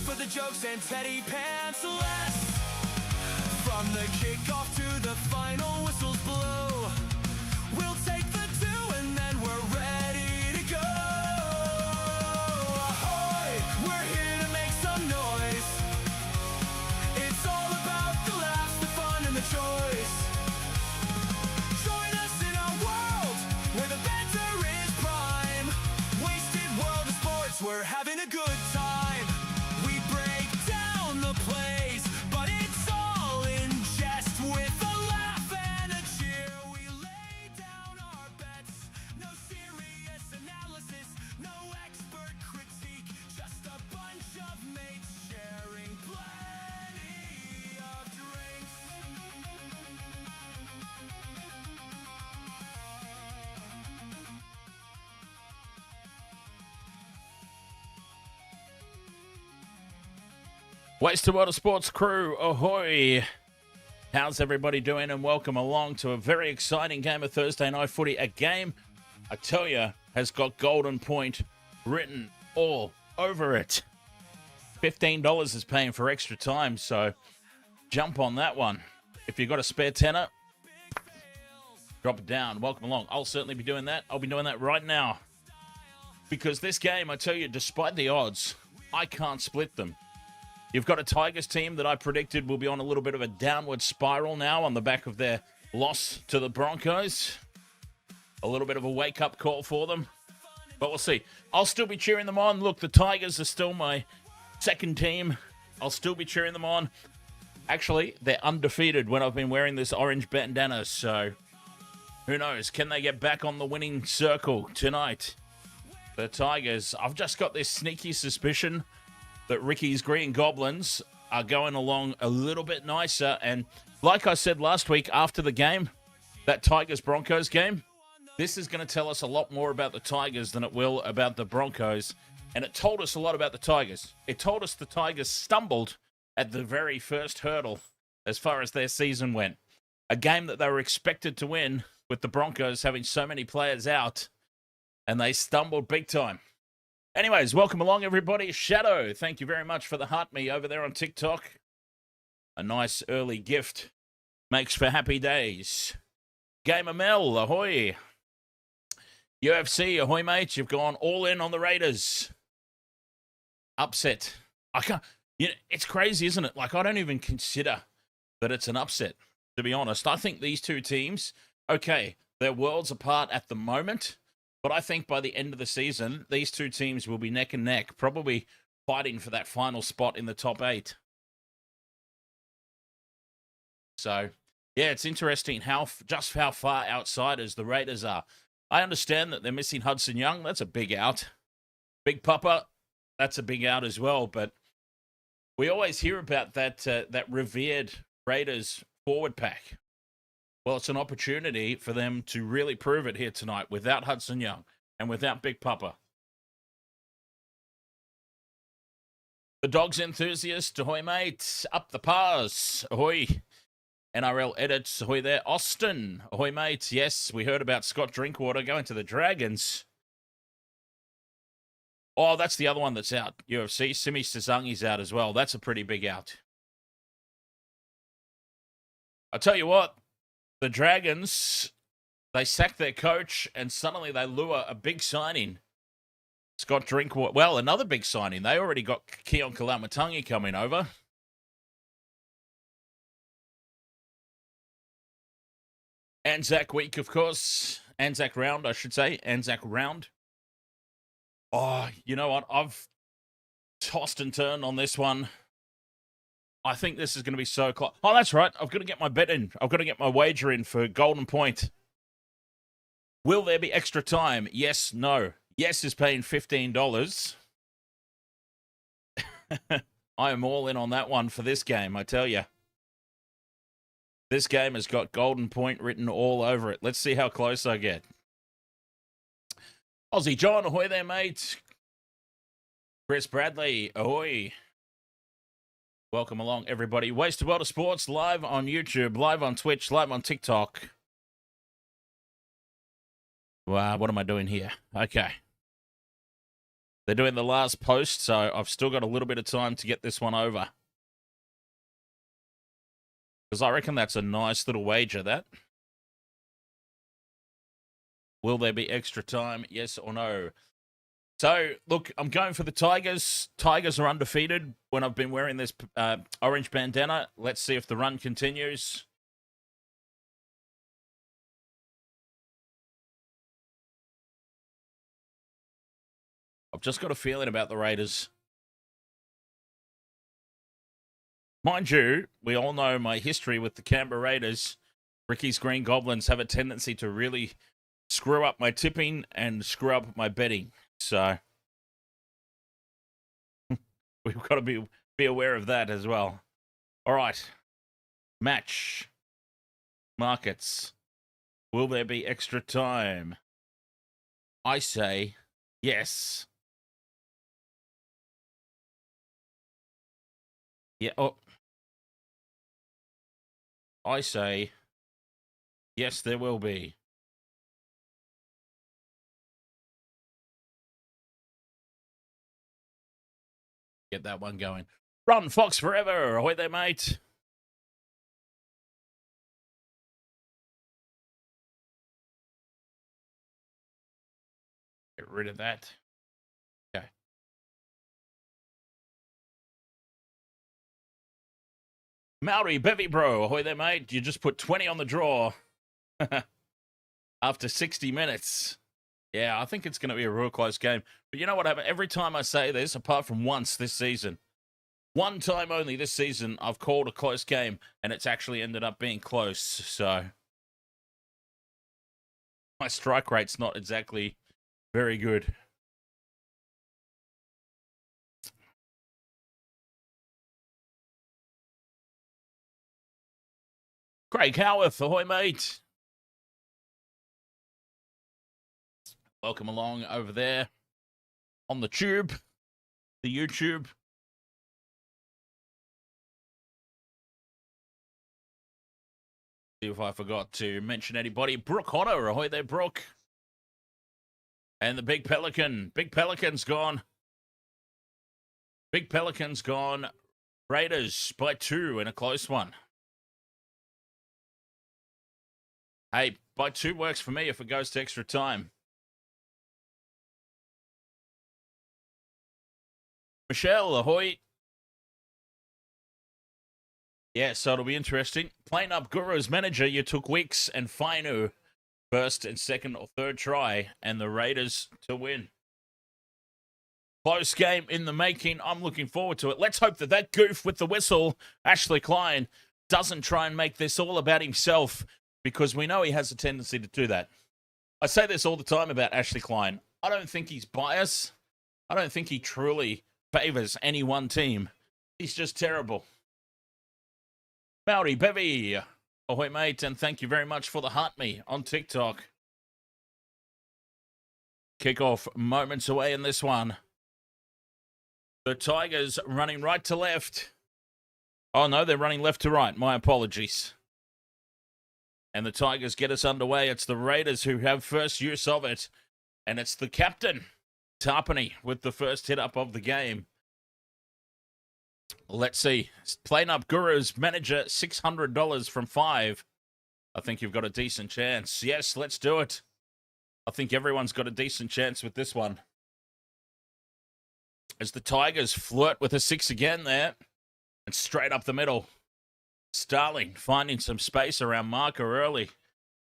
for the jokes and teddy pants less. From the kickoff to the final whistles blow, we'll take the two and then we're ready to go. Ahoy, we're here to make some noise. It's all about the laughs, the fun and the choice. Join us in our world where the banter is prime. Wasted world of sports, we're having a good time. We break down the plays, but it's all in jest. With a laugh and a cheer, we lay down our bets. No serious analysis, no expert critique, just a bunch of mates sharing plenty of drinks. Wasted World of Sports crew, ahoy! How's everybody doing? And welcome along to a very exciting game of Thursday night footy. A game, I tell you, has got Golden Point written all over it. $15 is paying for extra time, so jump on that one. If you've got a spare tenner, drop it down. Welcome along. I'll certainly be doing that. I'll be doing that right now. Because this game, I tell you, despite the odds, I can't split them. You've got a Tigers team that I predicted will be on a little bit of a downward spiral now on the back of their loss to the Broncos. A little bit of a wake-up call for them. But we'll see. I'll still be cheering them on. Look, the Tigers are still my second team. I'll still be cheering them on. Actually, they're undefeated when I've been wearing this orange bandana. So, who knows? Can they get back on the winning circle tonight? The Tigers. I've just got this sneaky suspicion that Ricky's Green Goblins are going along a little bit nicer. And like I said last week after the game, that Tigers-Broncos game, this is going to tell us a lot more about the Tigers than it will about the Broncos. And it told us a lot about the Tigers. It told us the Tigers stumbled at the very first hurdle as far as their season went. A game that they were expected to win with the Broncos having so many players out, and they stumbled big time. Anyways, welcome along, everybody. Shadow, thank you very much for the heart me over there on TikTok. A nice early gift makes for happy days. Gamer Mel, ahoy. UFC, ahoy, mate. You've gone all in on the Raiders. Upset. I can't. You know, it's crazy, isn't it? Like, I don't even consider that it's an upset, to be honest. I think these two teams, okay, they're worlds apart at the moment. But I think by the end of the season, these two teams will be neck and neck, probably fighting for that final spot in the top 8. So, yeah, it's interesting just how far outsiders the Raiders are. I understand that they're missing Hudson Young. That's a big out. Big Papa, that's a big out as well. But we always hear about that revered Raiders forward pack. Well, it's an opportunity for them to really prove it here tonight without Hudson Young and without Big Papa. The Dogs enthusiast, ahoy, mate. Up the pass, ahoy. NRL edits, ahoy there. Austin, ahoy, mate. Yes, we heard about Scott Drinkwater going to the Dragons. Oh, that's the other one that's out, UFC. Simi Sazangi's out as well. That's a pretty big out. I'll tell you what. The Dragons, they sack their coach, and suddenly they lure a big signing. Scott Drinkwater. Well, another big signing. They already got Keon Kalamatangi coming over. Anzac week, of course. Anzac round, I should say. Anzac round. Oh, you know what? I've tossed and turned on this one. I think this is going to be so close. Oh, that's right. I've got to get my bet in. I've got to get my wager in for Golden Point. Will there be extra time? Yes, no. Yes is paying $15. I am all in on that one for this game, I tell you. This game has got Golden Point written all over it. Let's see how close I get. Aussie John, ahoy there, mate. Chris Bradley, ahoy. Welcome along, everybody. Wasted World of Sports, live on YouTube, live on Twitch, live on TikTok. Wow, what am I doing here? Okay. They're doing the last post, so I've still got a little bit of time to get this one over. Because I reckon that's a nice little wager, that. Will there be extra time? Yes or no? So, look, I'm going for the Tigers. Tigers are undefeated when I've been wearing this orange bandana. Let's see if the run continues. I've just got a feeling about the Raiders. Mind you, we all know my history with the Canberra Raiders. Ricky's Green Goblins have a tendency to really screw up my tipping and screw up my betting. So we've got to be aware of that as well. All right. Match. Markets. Will there be extra time? I say yes. Yeah. Oh. I say yes, there will be. Get that one going. Run, Fox, forever. Ahoy there, mate. Get rid of that. Okay. Maori, bevy, bro. Ahoy there, mate. You just put 20 on the draw after 60 minutes. Yeah, I think it's going to be a real close game. But you know what happened? Every time I say this, apart from once this season, one time only this season, I've called a close game, and it's actually ended up being close. So my strike rate's not exactly very good. Craig Howarth, ahoy, mate. Welcome along over there on the tube, the YouTube. See if I forgot to mention anybody. Brooke Hodder, ahoy there, Brooke. And the Big Pelican. Big Pelican's gone. Big Pelican's gone. Raiders by 2 in a close one. Hey, by 2 works for me if it goes to extra time. Michelle, ahoy. Yeah, so it'll be interesting. Playing up Guru's manager, you took Wicks and Fainu first and second or third try, and the Raiders to win. Close game in the making. I'm looking forward to it. Let's hope that that goof with the whistle, Ashley Klein, doesn't try and make this all about himself, because we know he has a tendency to do that. I say this all the time about Ashley Klein. I don't think he's biased. I don't think he truly favors any one team. He's just terrible. Maori Bevy, ahoy mate, and thank you very much for the heart me on TikTok. Kickoff moments away in this one. The Tigers running right to left. Oh no, they're running left to right. My apologies. And the Tigers get us underway. It's the Raiders who have first use of it. And it's the captain, Papali'i, with the first hit up of the game. Let's see. Playing up Guru's manager, $600 from 5. I think you've got a decent chance. Yes, let's do it. I think everyone's got a decent chance with this one. As the Tigers flirt with a 6 again there. And straight up the middle. Starling finding some space around marker early.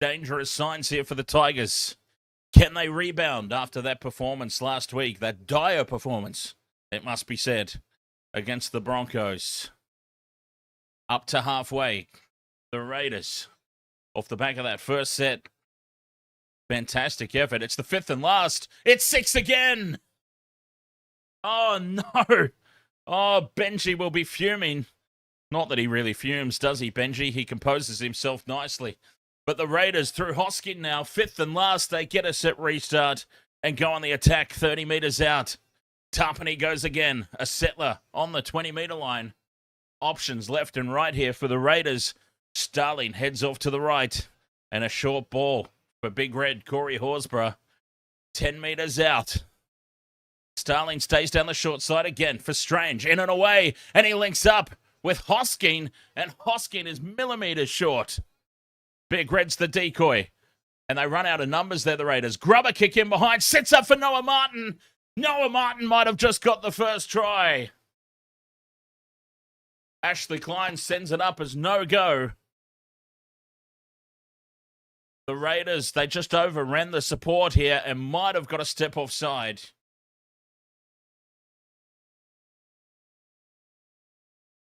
Dangerous signs here for the Tigers. Can they rebound after that performance last week? That dire performance, it must be said, against the Broncos. Up to halfway. The Raiders, off the back of that first set. Fantastic effort. It's the 5th and last. It's 6 again. Oh, no. Oh, Benji will be fuming. Not that he really fumes, does he, Benji? He composes himself nicely. But the Raiders, through Hoskin now, 5th and last, they get a set restart and go on the attack 30 metres out. Papali'i goes again. A settler on the 20-metre line. Options left and right here for the Raiders. Starling heads off to the right. And a short ball for Big Red, Corey Horsburgh. 10 metres out. Starling stays down the short side again for Strange. In and away. And he links up with Hosking. And Hosking is millimetres short. Big Red's the decoy. And they run out of numbers there, the Raiders. Grubber kick in behind. Sits up for Noah Martin. Noah Martin might have just got the first try. Ashley Klein sends it up as no-go. The Raiders, they just overran the support here and might have got a step offside.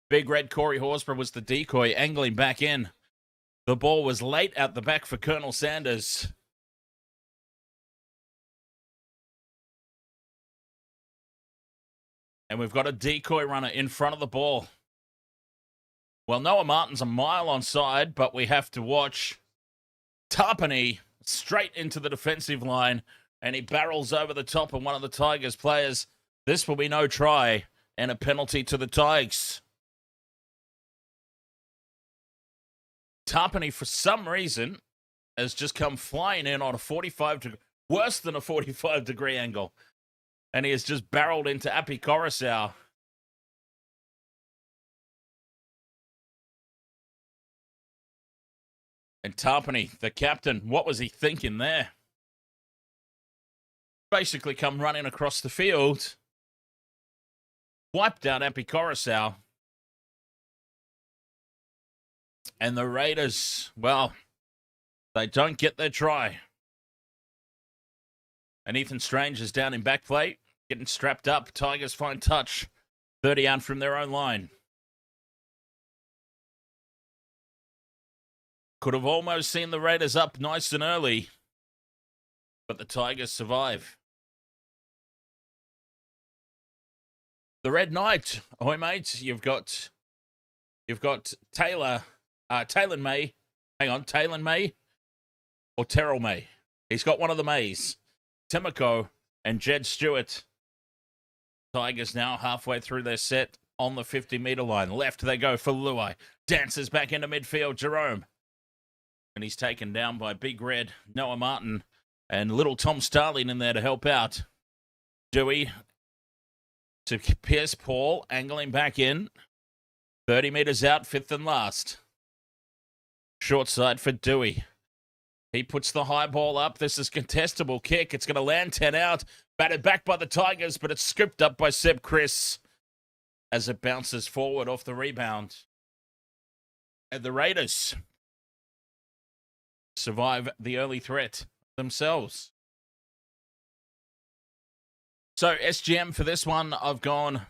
Big Red Corey Horsburgh was the decoy, angling back in. The ball was late out the back for Colonel Sanders. And we've got a decoy runner in front of the ball. Well, Noah Martin's a mile onside, but we have to watch. Tapani straight into the defensive line, and he barrels over the top of one of the Tigers players. This will be no try and a penalty to the Tigers. Tapani, for some reason, has just come flying in on a 45 worse than a 45-degree angle, and he has just barreled into Api Coruscant. And Tapani, the captain, what was he thinking there? Basically come running across the field. Wiped out Api Coruscant. And the Raiders, well, they don't get their try. And Ethan Strange is down in back plate, getting strapped up. Tigers find touch, 30 out from their own line. Could have almost seen the Raiders up nice and early, but the Tigers survive. The Red Knight, ahoy mates, you've got Taylor May. Hang on, Taylor May or Terrell May. He's got one of the Mays. Timoko and Jed Stewart. Tigers now halfway through their set on the 50-metre line. Left they go for Luai. Dances back into midfield, Jerome. And he's taken down by Big Red, Noah Martin, and little Tom Starling in there to help out. Dewey to Pierce Paul, angling back in. 30 metres out, fifth and last. Short side for Dewey. He puts the high ball up. This is contestable kick. It's going to land 10 out. Batted back by the Tigers, but it's scooped up by Seb Chris as it bounces forward off the rebound. And the Raiders survive the early threat themselves. So SGM for this one, I've gone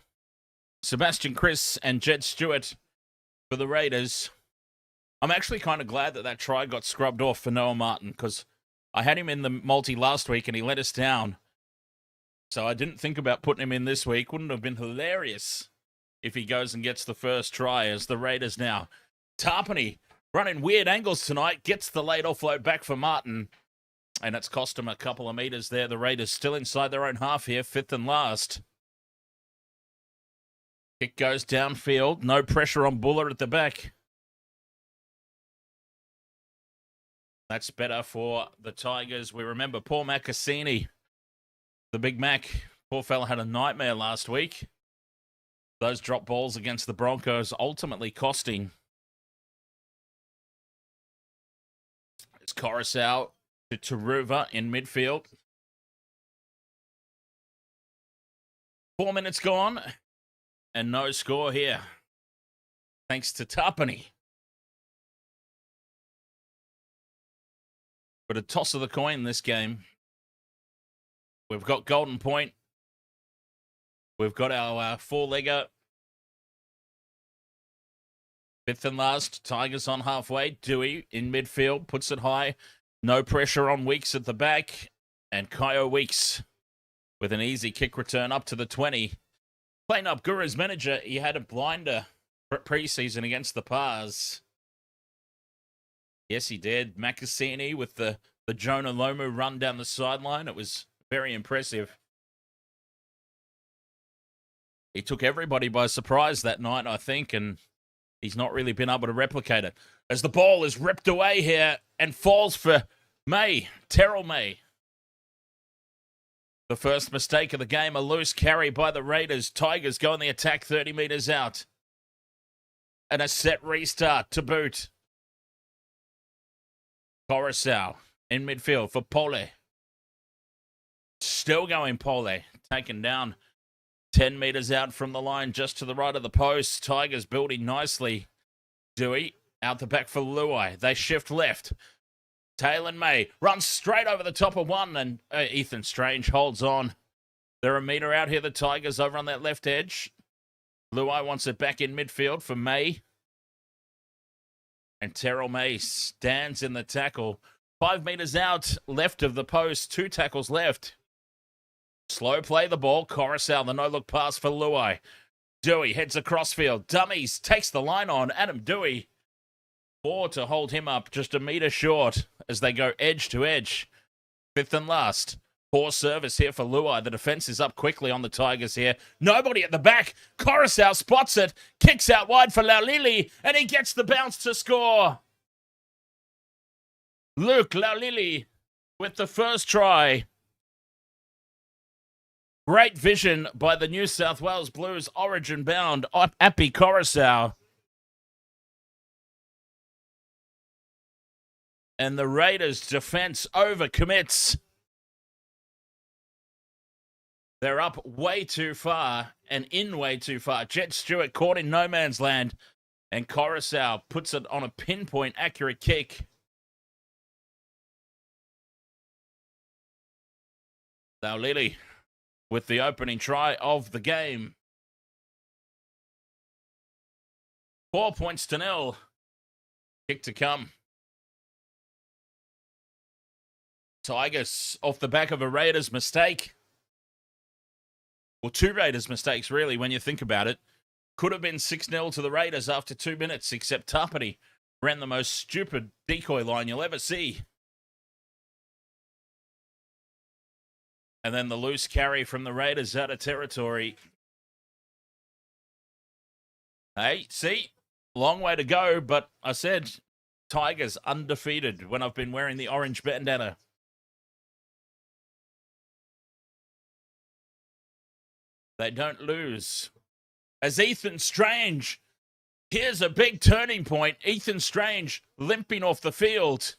Sebastian Chris and Jed Stewart for the Raiders. I'm actually kind of glad that that try got scrubbed off for Noah Martin, because I had him in the multi last week and he let us down. So I didn't think about putting him in this week. Wouldn't have been hilarious if he goes and gets the first try as the Raiders now. Tapani running weird angles tonight, gets the late offload back for Martin, and it's cost him a couple of meters there. The Raiders still inside their own half here, fifth and last. Kick goes downfield, no pressure on Buller at the back. That's better for the Tigers. We remember Paul Makasini, the Big Mac. Poor fella had a nightmare last week. Those drop balls against the Broncos ultimately costing. It's Coruscant to Taruva in midfield. 4 minutes gone and no score here. Thanks to Tapani. But a toss of the coin this game. We've got Golden Point. We've got our four-legger. Fifth and last, Tigers on halfway. Dewey in midfield, puts it high. No pressure on Weeks at the back. And Kyo Weeks with an easy kick return up to the 20. Playing up Guru's manager, he had a blinder pre-season against the Pars. Yes, he did. Makasini with the Jonah Lomu run down the sideline. It was very impressive. He took everybody by surprise that night, I think, and he's not really been able to replicate it. As the ball is ripped away here and falls for May, Terrell May. The first mistake of the game, a loose carry by the Raiders. Tigers go on the attack 30 metres out. And a set restart to boot. Coruscant in midfield for Pole. Still going Pole. Taken down 10 metres out from the line, just to the right of the post. Tigers building nicely. Dewey out the back for Luai. They shift left. Taylor May runs straight over the top of one, and Ethan Strange holds on. They're a metre out here, the Tigers, over on that left edge. Luai wants it back in midfield for May. And Terrell May stands in the tackle. 5 metres out, left of the post. 2 tackles left. Slow play the ball. Coruscant, the no-look pass for Luai. Dewey heads across field. Dummies, takes the line on. Adam Dewey. 4 to hold him up, just a metre short as they go edge to edge. 5th and last. Poor service here for Luai. The defence is up quickly on the Tigers here. Nobody at the back. Coruscant spots it. Kicks out wide for Laulilii, and he gets the bounce to score. Luke Laulilii with the first try. Great vision by the New South Wales Blues, origin bound, Appy Coruscant. And the Raiders' defense overcommits. They're up way too far and in way too far. Jet Stewart caught in no man's land, and Coruscant puts it on a pinpoint accurate kick. Laulilii with the opening try of the game. 4 points to 0. Kick to come. Tigers off the back of a Raiders mistake. Well, 2 Raiders mistakes, really, when you think about it. Could have been 6-0 to the Raiders after 2 minutes, except Papali'i ran the most stupid decoy line you'll ever see. And then the loose carry from the Raiders out of territory. Hey, see? Long way to go, but I said Tigers undefeated when I've been wearing the orange bandana. They don't lose. As Ethan Strange, here's a big turning point. Ethan Strange limping off the field.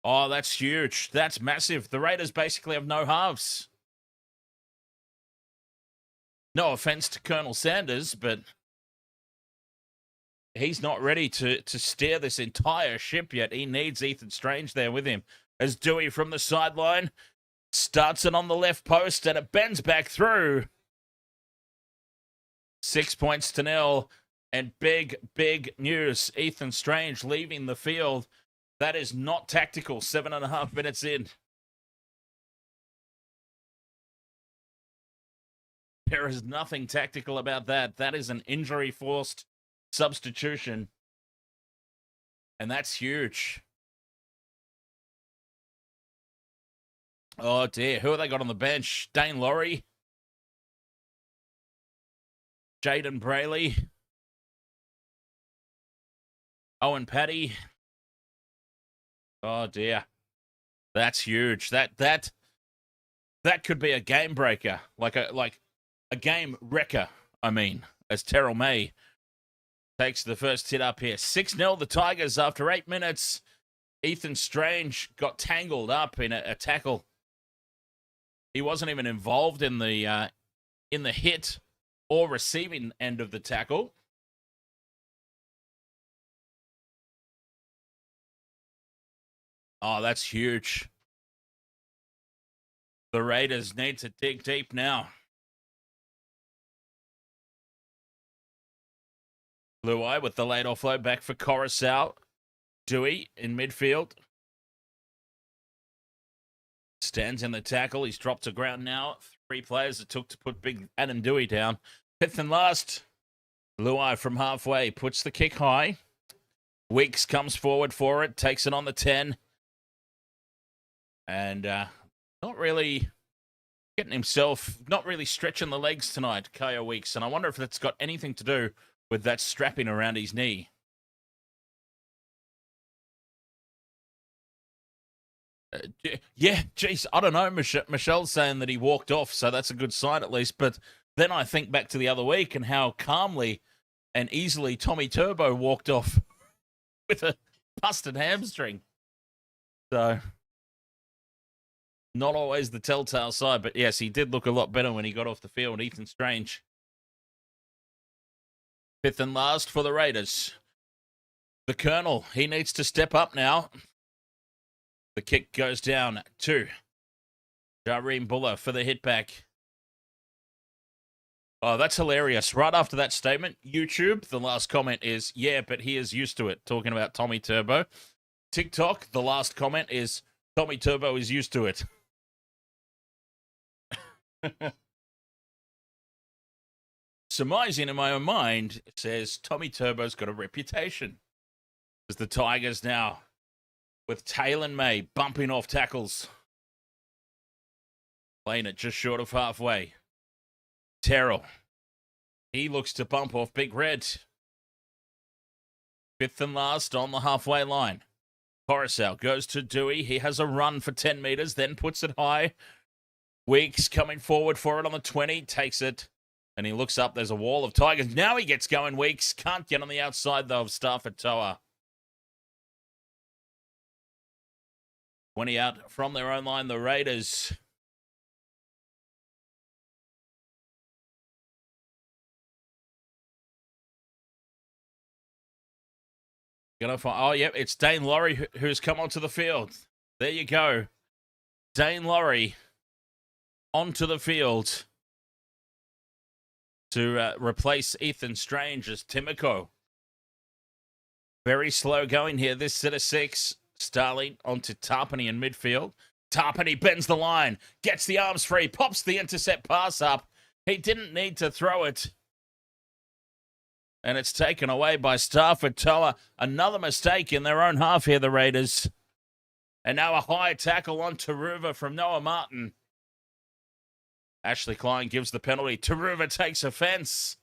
Oh, that's huge. That's massive. The Raiders basically have no halves. No offense to Colonel Sanders, but he's not ready to steer this entire ship yet. He needs Ethan Strange there with him. As Dewey from the sideline starts it on the left post, and it bends back through. 6 points to 0. And big, big news. Ethan Strange leaving the field. That is not tactical. 7.5 minutes in. There is nothing tactical about that. That is an injury-forced substitution. And that's huge. Oh, dear. Who have they got on the bench? Daine Laurie. Jaden Brayley. Owen Paddy. Oh, dear. That's huge. That could be a game breaker. Like a game wrecker, I mean, as Terrell May takes the first hit up here. 6-0 the Tigers after 8 minutes. Ethan Strange got tangled up in a tackle. He wasn't even involved in the hit or receiving end of the tackle. Oh, that's huge. The Raiders need to dig deep now. Luai with the late offload back for Coruscant. Dewey in midfield. Stands in the tackle. He's dropped to ground now. 3 players it took to put big Adam Dewey down. 5th and last. Luai from halfway puts the kick high. Weeks comes forward for it. Takes it on the 10. And not really getting himself, not really stretching the legs tonight, Kyo Weeks. And I wonder if that's got anything to do with that strapping around his knee. Yeah, geez, I don't know. Michelle's saying that he walked off, so that's a good sign at least. But then I think back to the other week and how calmly and easily Tommy Turbo walked off with a busted hamstring. So, not always the telltale side, but yes, he did look a lot better when he got off the field. Ethan Strange. Fifth and last for the Raiders. The Colonel, he needs to step up now. The kick goes down to Jareem Buller for the hit back. Oh, that's hilarious. Right after that statement, YouTube, the last comment is, yeah, but he is used to it, talking about Tommy Turbo. TikTok, the last comment is, Tommy Turbo is used to it. Surmising in my own mind, it says Tommy Turbo's got a reputation. As the Tigers now, with Taylor May bumping off tackles. Playing it just short of halfway. Terrell. He looks to bump off Big Red. Fifth and last on the halfway line. Coruscant goes to Dewey. He has a run for 10 meters, then puts it high. Weeks coming forward for it on the 20. Takes it. And he looks up. There's a wall of Tigers. Now he gets going, Weeks. Can't get on the outside, though, of Starford Toa. 20 out from their own line, the Raiders. Gonna find, oh, yep, it's Daine Laurie who's come onto the field. There you go. Daine Laurie onto the field to replace Ethan Strange as Timoko. Very slow going here, this set of six. Starling onto Tapani in midfield. Tapani bends the line, gets the arms free, pops the intercept pass up. He didn't need to throw it. And it's taken away by Starford Toa. Another mistake in their own half here, the Raiders. And now a high tackle on Taruva from Noah Martin. Ashley Klein gives the penalty. Taruva takes offense.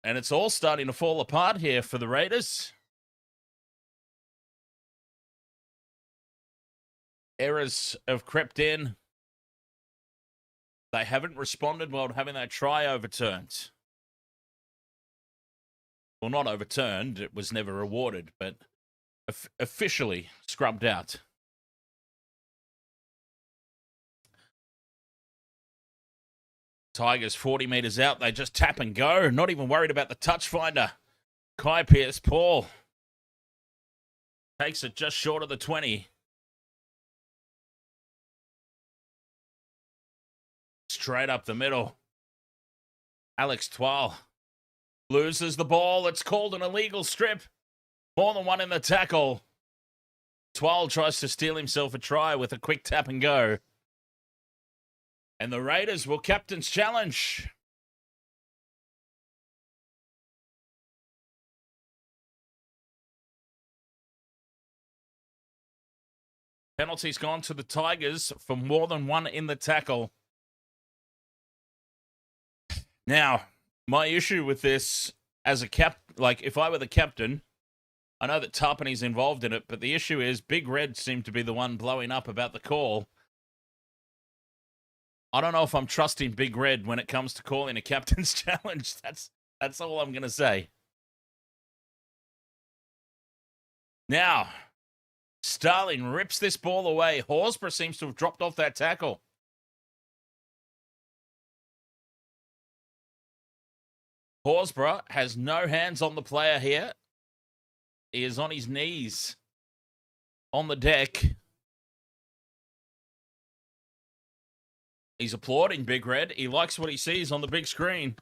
And it's all starting to fall apart here for the Raiders. Errors have crept in. They haven't responded well to having that try overturned. Well, not overturned. It was never awarded, but officially scrubbed out. Tigers 40 meters out. They just tap and go. Not even worried about the touch finder. Kai Pierce-Paul takes it just short of the 20. Straight up the middle. Alex Twal loses the ball. It's called an illegal strip. More than one in the tackle. Twal tries to steal himself a try with a quick tap and go. And the Raiders will captain's challenge. Penalty's gone to the Tigers for more than one in the tackle. Now, my issue with this as a like if I were the captain, I know that Tarpany's involved in it, but the issue is Big Red seemed to be the one blowing up about the call. I don't know if I'm trusting Big Red when it comes to calling a captain's challenge. That's all I'm going to say. Now, Starling rips this ball away. Horsburgh seems to have dropped off that tackle. Horsburgh has no hands on the player here. He is on his knees on the deck. He's applauding Big Red. He likes what he sees on the big screen.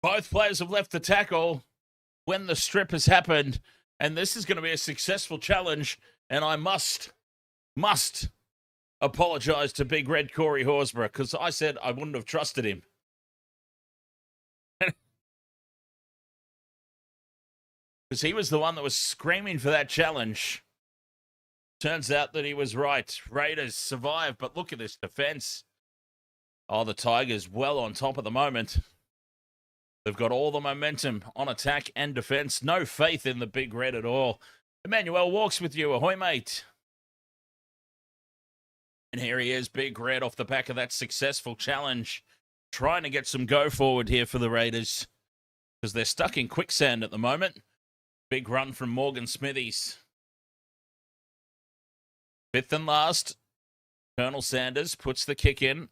Both players have left the tackle when the strip has happened, and this is going to be a successful challenge, and I must apologize to Big Red Corey Horsburgh, because I said I wouldn't have trusted him. Because he was the one that was screaming for that challenge. Turns out that he was right. Raiders survive, but look at this defense. Oh, the Tigers well on top at the moment. They've got all the momentum on attack and defense. No faith in the Big Red at all. Emmanuel walks with you. Ahoy, mate. And here he is, Big Red, off the back of that successful challenge. Trying to get some go forward here for the Raiders, because they're stuck in quicksand at the moment. Big run from Morgan Smithies. Fifth and last, Colonel Sanders puts the kick in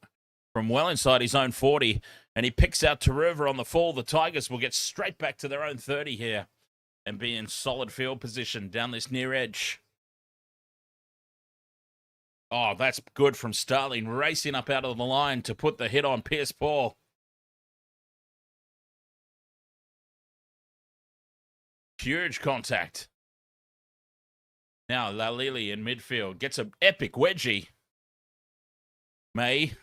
from well inside his own 40, and he picks out Taruva on the fall. The Tigers will get straight back to their own 30 here and be in solid field position down this near edge. Oh, that's good from Starling, racing up out of the line to put the hit on Pierce Paul. Huge contact. Now Laulilii in midfield gets an epic wedgie. May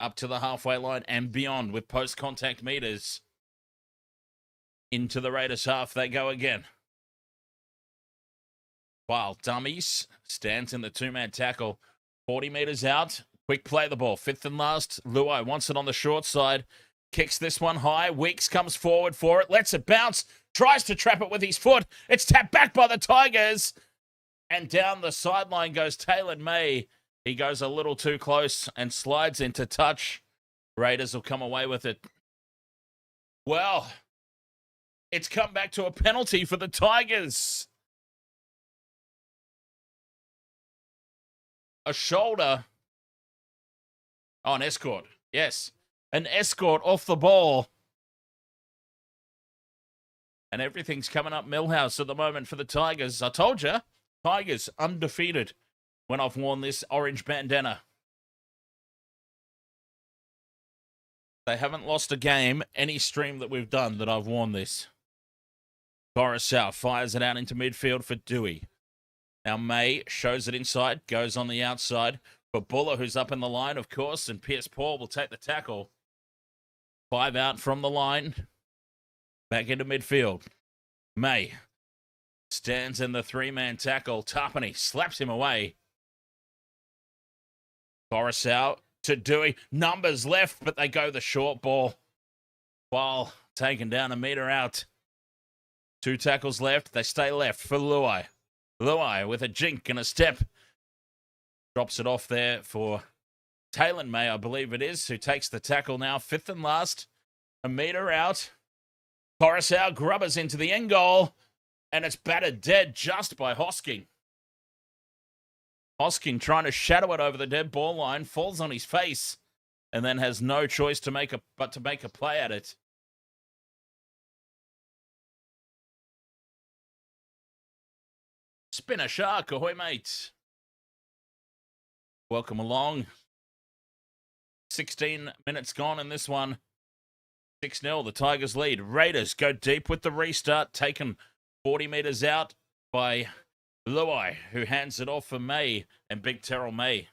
up to the halfway line and beyond with post-contact meters. Into the Raiders half they go again. While Dummies stands in the two-man tackle. 40 meters out. Quick play the ball. Fifth and last. Luai wants it on the short side. Kicks this one high. Weeks comes forward for it. Lets it bounce. Tries to trap it with his foot. It's tapped back by the Tigers. And down the sideline goes Taylor May. He goes a little too close and slides into touch. Raiders will come away with it. Well, it's come back to a penalty for the Tigers. A shoulder. Oh, an escort. Yes. An escort off the ball. And everything's coming up Millhouse at the moment for the Tigers. I told you, Tigers undefeated when I've worn this orange bandana. They haven't lost a game, any stream that we've done that I've worn this. Coruscant fires it out into midfield for Dewey. Now May shows it inside, goes on the outside. But Buller, who's up in the line, of course, and Pierce Paul will take the tackle. 5 out from the line. Back into midfield. May stands in the three-man tackle. Tarpany slaps him away. Coruscant to Dewey. Numbers left, but they go the short ball. While taken down a metre out. 2 tackles left. They stay left for Luai. Luai with a jink and a step. Drops it off there for Taylor May, I believe it is, who takes the tackle now. Fifth and last. A metre out. Coruscant grubbers into the end goal. And it's battered dead just by Hosking. Hosking trying to shadow it over the dead ball line. Falls on his face. And then has no choice but to make a play at it. Spinner Shark, ahoy, mates. Welcome along. 16 minutes gone in this one. 6-0, the Tigers lead. Raiders go deep with the restart, taken 40 metres out by Luai, who hands it off for May, and Big Terrell May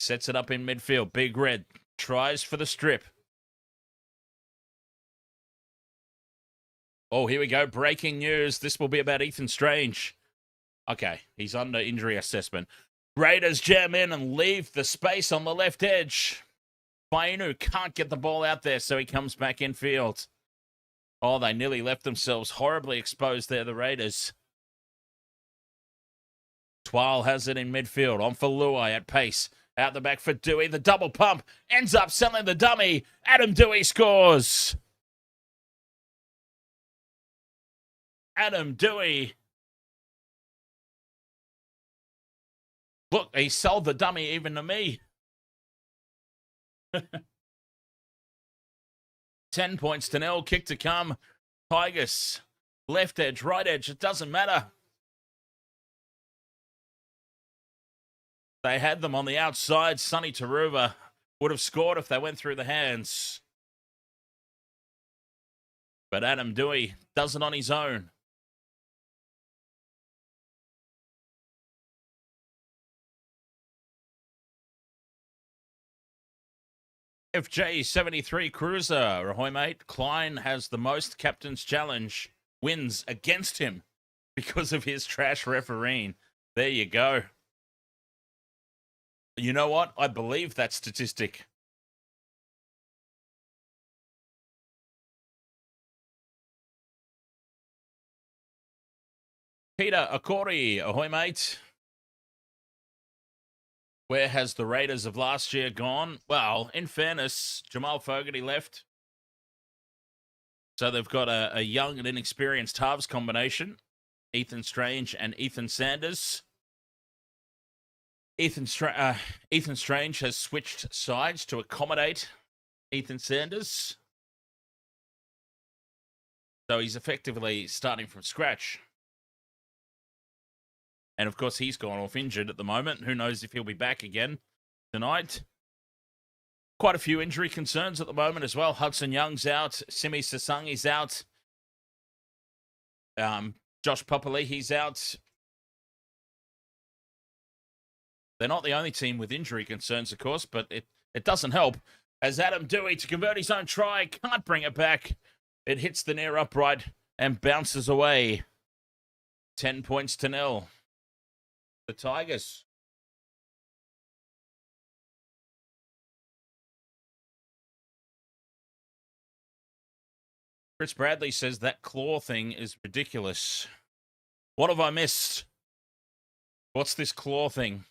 sets it up in midfield. Big Red tries for the strip. Oh, here we go. Breaking news. This will be about Ethan Strange. Okay, he's under injury assessment. Raiders jam in and leave the space on the left edge. Fainu can't get the ball out there, so he comes back in field. Oh, they nearly left themselves horribly exposed there, the Raiders. Twal has it in midfield. On for Luai at pace. Out the back for Dewey. The double pump ends up selling the dummy. Adam Dewey scores. Adam Dewey. Look, he sold the dummy even to me. 10 points to 0. Kick to come. Tigers. Left edge, right edge. It doesn't matter. They had them on the outside. Sonny Taruva would have scored if they went through the hands. But Adam Dewey does it on his own. FJ73 Cruiser, ahoy mate. Klein has the most captain's challenge wins against him because of his trash refereeing. There you go. You know what? I believe that statistic. Peter Akori, ahoy, mate. Where has the Raiders of last year gone? Well, in fairness, Jamal Fogarty left. So they've got a young and inexperienced halves combination. Ethan Strange and Ethan Sanders. Ethan Strange has switched sides to accommodate Ethan Sanders. So he's effectively starting from scratch. And, of course, he's gone off injured at the moment. Who knows if he'll be back again tonight. Quite a few injury concerns at the moment as well. Hudson Young's out. Simi Sasangi's out. Josh Papali'i's out. They're not the only team with injury concerns, of course, but it doesn't help. As Adam Dewey, to convert his own try, can't bring it back. It hits the near upright and bounces away. 10 points to 0. The Tigers. Chris Bradley says that claw thing is ridiculous. What have I missed? What's this claw thing?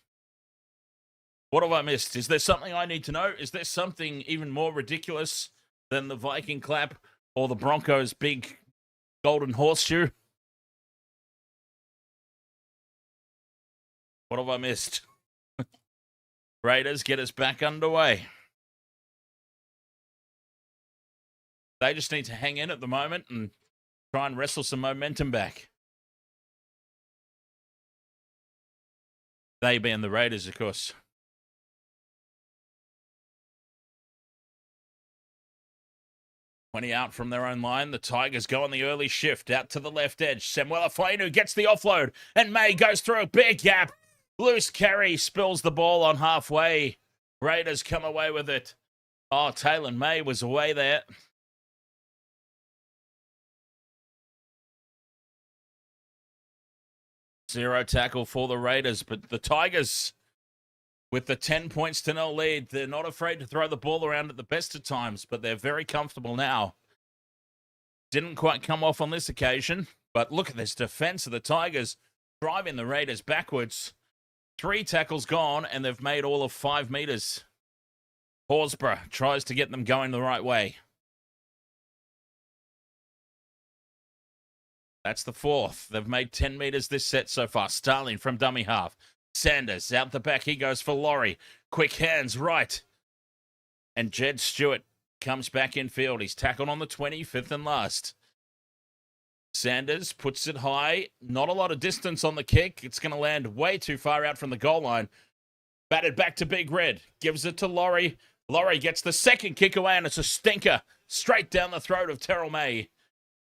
What have I missed? Is there something I need to know? Is there something even more ridiculous than the Viking clap or the Broncos' big golden horseshoe? What have I missed? Raiders get us back underway. They just need to hang in at the moment and try and wrestle some momentum back. They being the Raiders, of course. Out from their own line. The Tigers go on the early shift out to the left edge. Samuela Fainu gets the offload and May goes through a big gap. Loose carry spills the ball on halfway. Raiders come away with it. Oh, Taylor May was away there. Zero tackle for the Raiders, but the Tigers, with the 10 points to 0 lead, they're not afraid to throw the ball around at the best of times, but they're very comfortable now. Didn't quite come off on this occasion, but look at this defense of the Tigers driving the Raiders backwards. 3 tackles gone, and they've made all of 5 meters. Horsburgh tries to get them going the right way. That's the 4th. They've made 10 meters this set so far. Starling from dummy half. Sanders out the back. He goes for Laurie. Quick hands right. And Jed Stewart comes back in field. He's tackled on the 20, 5th and last. Sanders puts it high. Not a lot of distance on the kick. It's going to land way too far out from the goal line. Batted back to Big Red. Gives it to Laurie. Laurie gets the second kick away, and it's a stinker straight down the throat of Terrell May.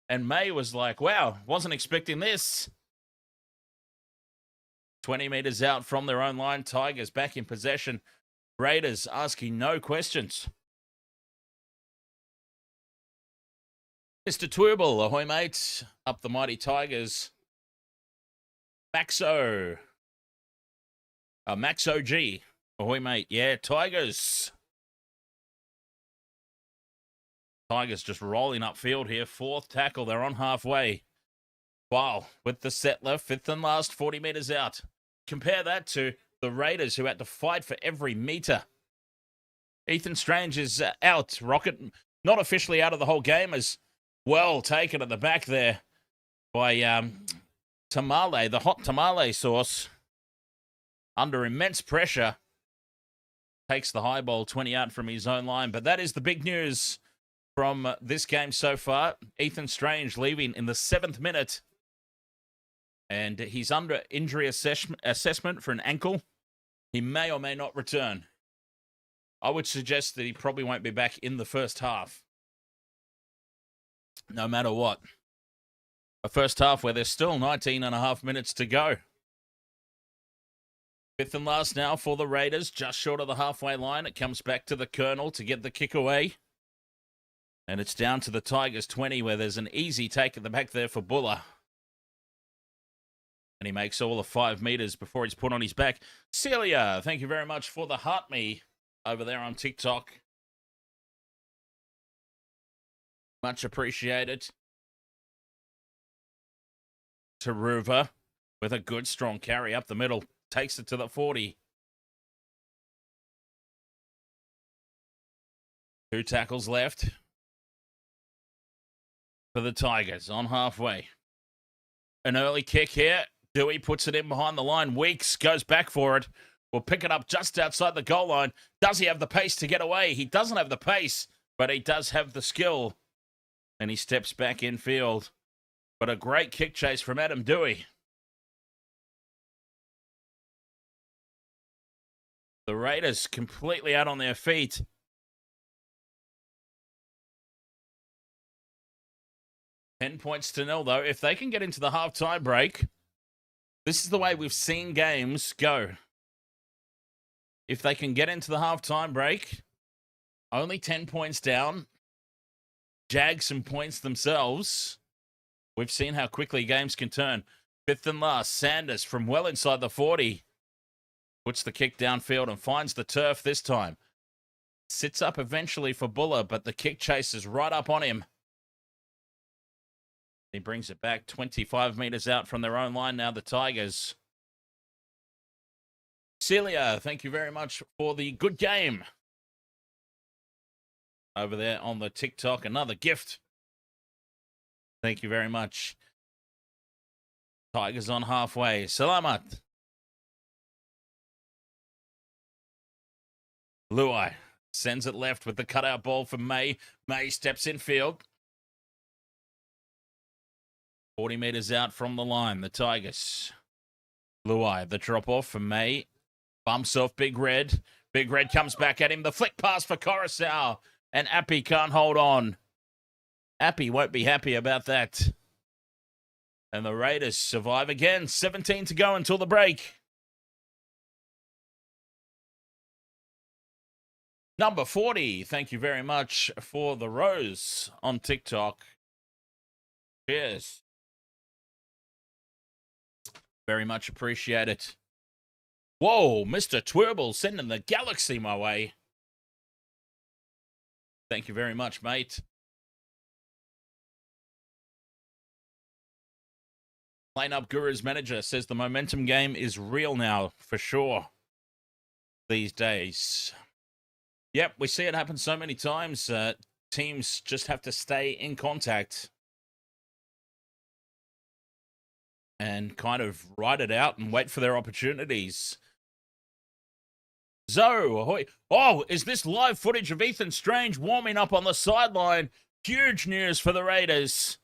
And May was like, wow, wasn't expecting this. 20 meters out from their own line. Tigers back in possession. Raiders asking no questions. Mr. Twirbel, ahoy, mates. Up the mighty Tigers. Maxo. Max OG. Ahoy, mate. Yeah, Tigers. Tigers just rolling upfield here. 4th tackle. They're on halfway. Wow. With the set left. 5th and last. 40 meters out. Compare that to the Raiders, who had to fight for every meter. Ethan Strange is out. Rocket not officially out of the whole game, as well taken at the back there by Tamale, the hot tamale sauce. Under immense pressure. Takes the high ball 20 out from his own line. But that is the big news from this game so far. Ethan Strange leaving in the 7th minute. And he's under injury assessment for an ankle. He may or may not return. I would suggest that he probably won't be back in the first half. No matter what. A first half where there's still 19 and a half minutes to go. 5th and last now for the Raiders, just short of the halfway line. It comes back to the Colonel to get the kick away. And it's down to the Tigers 20, where there's an easy take at the back there for Buller. And he makes all of 5 meters before he's put on his back. Celia, thank you very much for the heart me over there on TikTok. Much appreciated. Taruva, with a good, strong carry up the middle. Takes it to the 40. 2 tackles left for the Tigers on halfway. An early kick here. Dewey puts it in behind the line. Weeks goes back for it. Will pick it up just outside the goal line. Does he have the pace to get away? He doesn't have the pace, but he does have the skill. And he steps back in field. But a great kick chase from Adam Dewey. The Raiders completely out on their feet. $10 to 0, though. If they can get into the half-time break, this is the way we've seen games go. If they can get into the half-time break, only 10 points down, jag some points themselves, we've seen how quickly games can turn. 5th and last, Sanders from well inside the 40. Puts the kick downfield and finds the turf this time. Sits up eventually for Buller, but the kick chase is right up on him. He brings it back 25 meters out from their own line now, the Tigers. Celia, thank you very much for the good game. Over there on the TikTok, another gift. Thank you very much. Tigers on halfway. Salamat. Luai sends it left with the cutout ball for May. May steps in field. 40 meters out from the line, the Tigers. Luai, the drop off for May. Bumps off Big Red. Big Red comes back at him. The flick pass for Coruscant. And Appy can't hold on. Appy won't be happy about that. And the Raiders survive again. 17 to go until the break. Number 40, thank you very much for the rose on TikTok. Cheers. Very much appreciate it. Whoa, Mr. Twirble sending the galaxy my way. Thank you very much, mate. Plane Up Guru's manager says the momentum game is real now, for sure, these days. Yep, we see it happen so many times. Teams just have to stay in contact and kind of ride it out and wait for their opportunities. Zoe, ahoy. Oh, is this live footage of Ethan Strange warming up on the sideline? Huge news for the Raiders.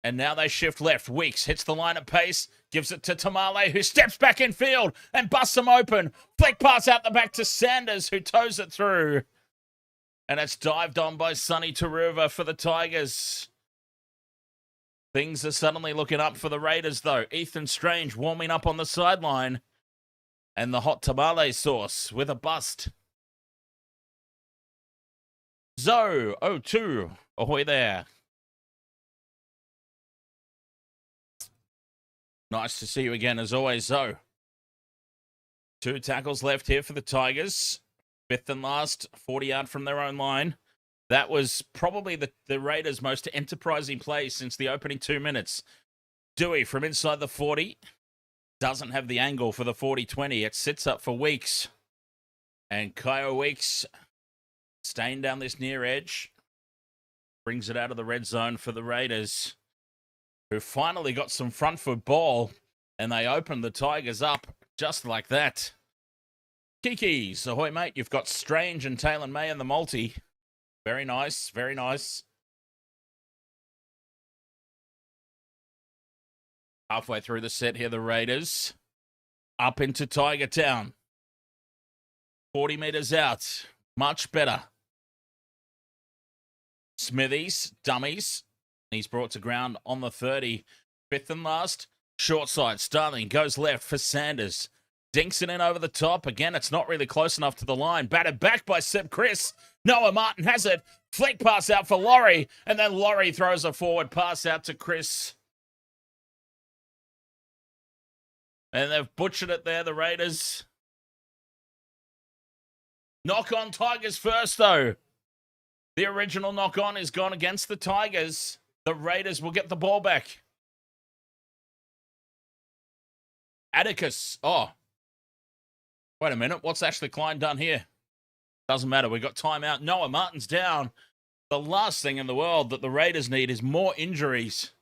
And now they shift left. Weeks hits the line at pace, gives it to Tamale, who steps back in field and busts them open. Flick pass out the back to Sanders, who toes it through. And it's dived on by Sonny Taruva for the Tigers. Things are suddenly looking up for the Raiders, though. Ethan Strange warming up on the sideline. And the hot tamale sauce with a bust. Zoe, 02, ahoy there. Nice to see you again, as always, Zoe. 2 tackles left here for the Tigers. 5th and last, 40 out from their own line. That was probably the Raiders' most enterprising play since the opening 2 minutes. Dewey from inside the 40. Doesn't have the angle for the 40-20. It sits up for Weeks. And Kyle Weeks staying down this near edge. Brings it out of the red zone for the Raiders, who finally got some front foot ball. And they opened the Tigers up just like that. Kiki's, ahoy, mate. You've got Strange and Taylor May in the multi. Very nice, very nice. Halfway through the set here, the Raiders up into Tiger Town. 40 meters out. Much better. Smithies, dummies. He's brought to ground on the 30. 5th and last. Short side. Starling goes left for Sanders. Dinks it in over the top. Again, it's not really close enough to the line. Batted back by Seb Chris. Noah Martin has it. Flick pass out for Laurie. And then Laurie throws a forward pass out to Chris. And they've butchered it there, the Raiders. Knock on Tigers first, though. The original knock on is gone against the Tigers. The Raiders will get the ball back. Atticus. Oh, wait a minute. What's Ashley Klein done here? Doesn't matter. We got timeout. Noah Martin's down. The last thing in the world that the Raiders need is more injuries.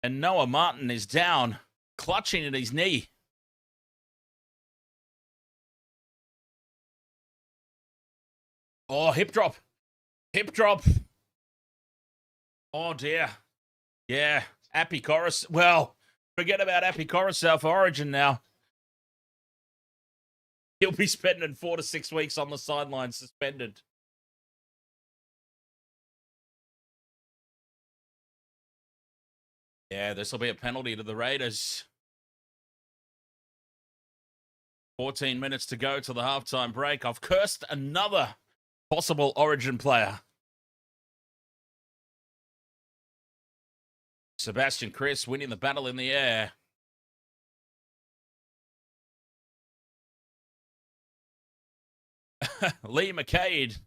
And Noah Martin is down, clutching at his knee. Oh, hip drop. Hip drop. Oh, dear. Yeah, Appy Corus. Well, forget about Appy Coruscant for Origin now. He'll be spending 4 to 6 weeks on the sideline suspended. Yeah, this will be a penalty to the Raiders. 14 minutes to go to the halftime break. I've cursed another possible Origin player. Sebastian Chris winning the battle in the air. Lee McCade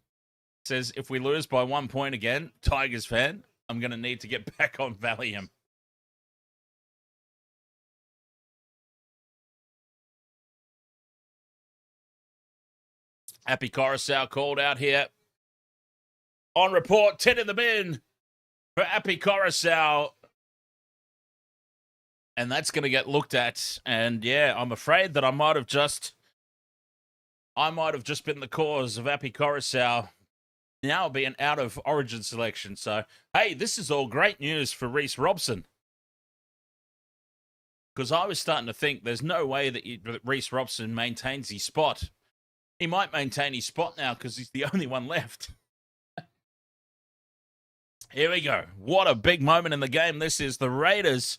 says, if we lose by 1 point again, Tigers fan, I'm going to need to get back on Valium. Happy Coruscant called out here. On report, 10 in the bin for Happy Coruscant. And that's going to get looked at. And yeah, I'm afraid that I might have just been the cause of Happy Coruscant now being out of Origin selection. So, hey, this is all great news for Reece Robson. Because I was starting to think there's no way that Reece Robson maintains his spot. He might maintain his spot now because he's the only one left. Here we go. What a big moment in the game this is. The Raiders,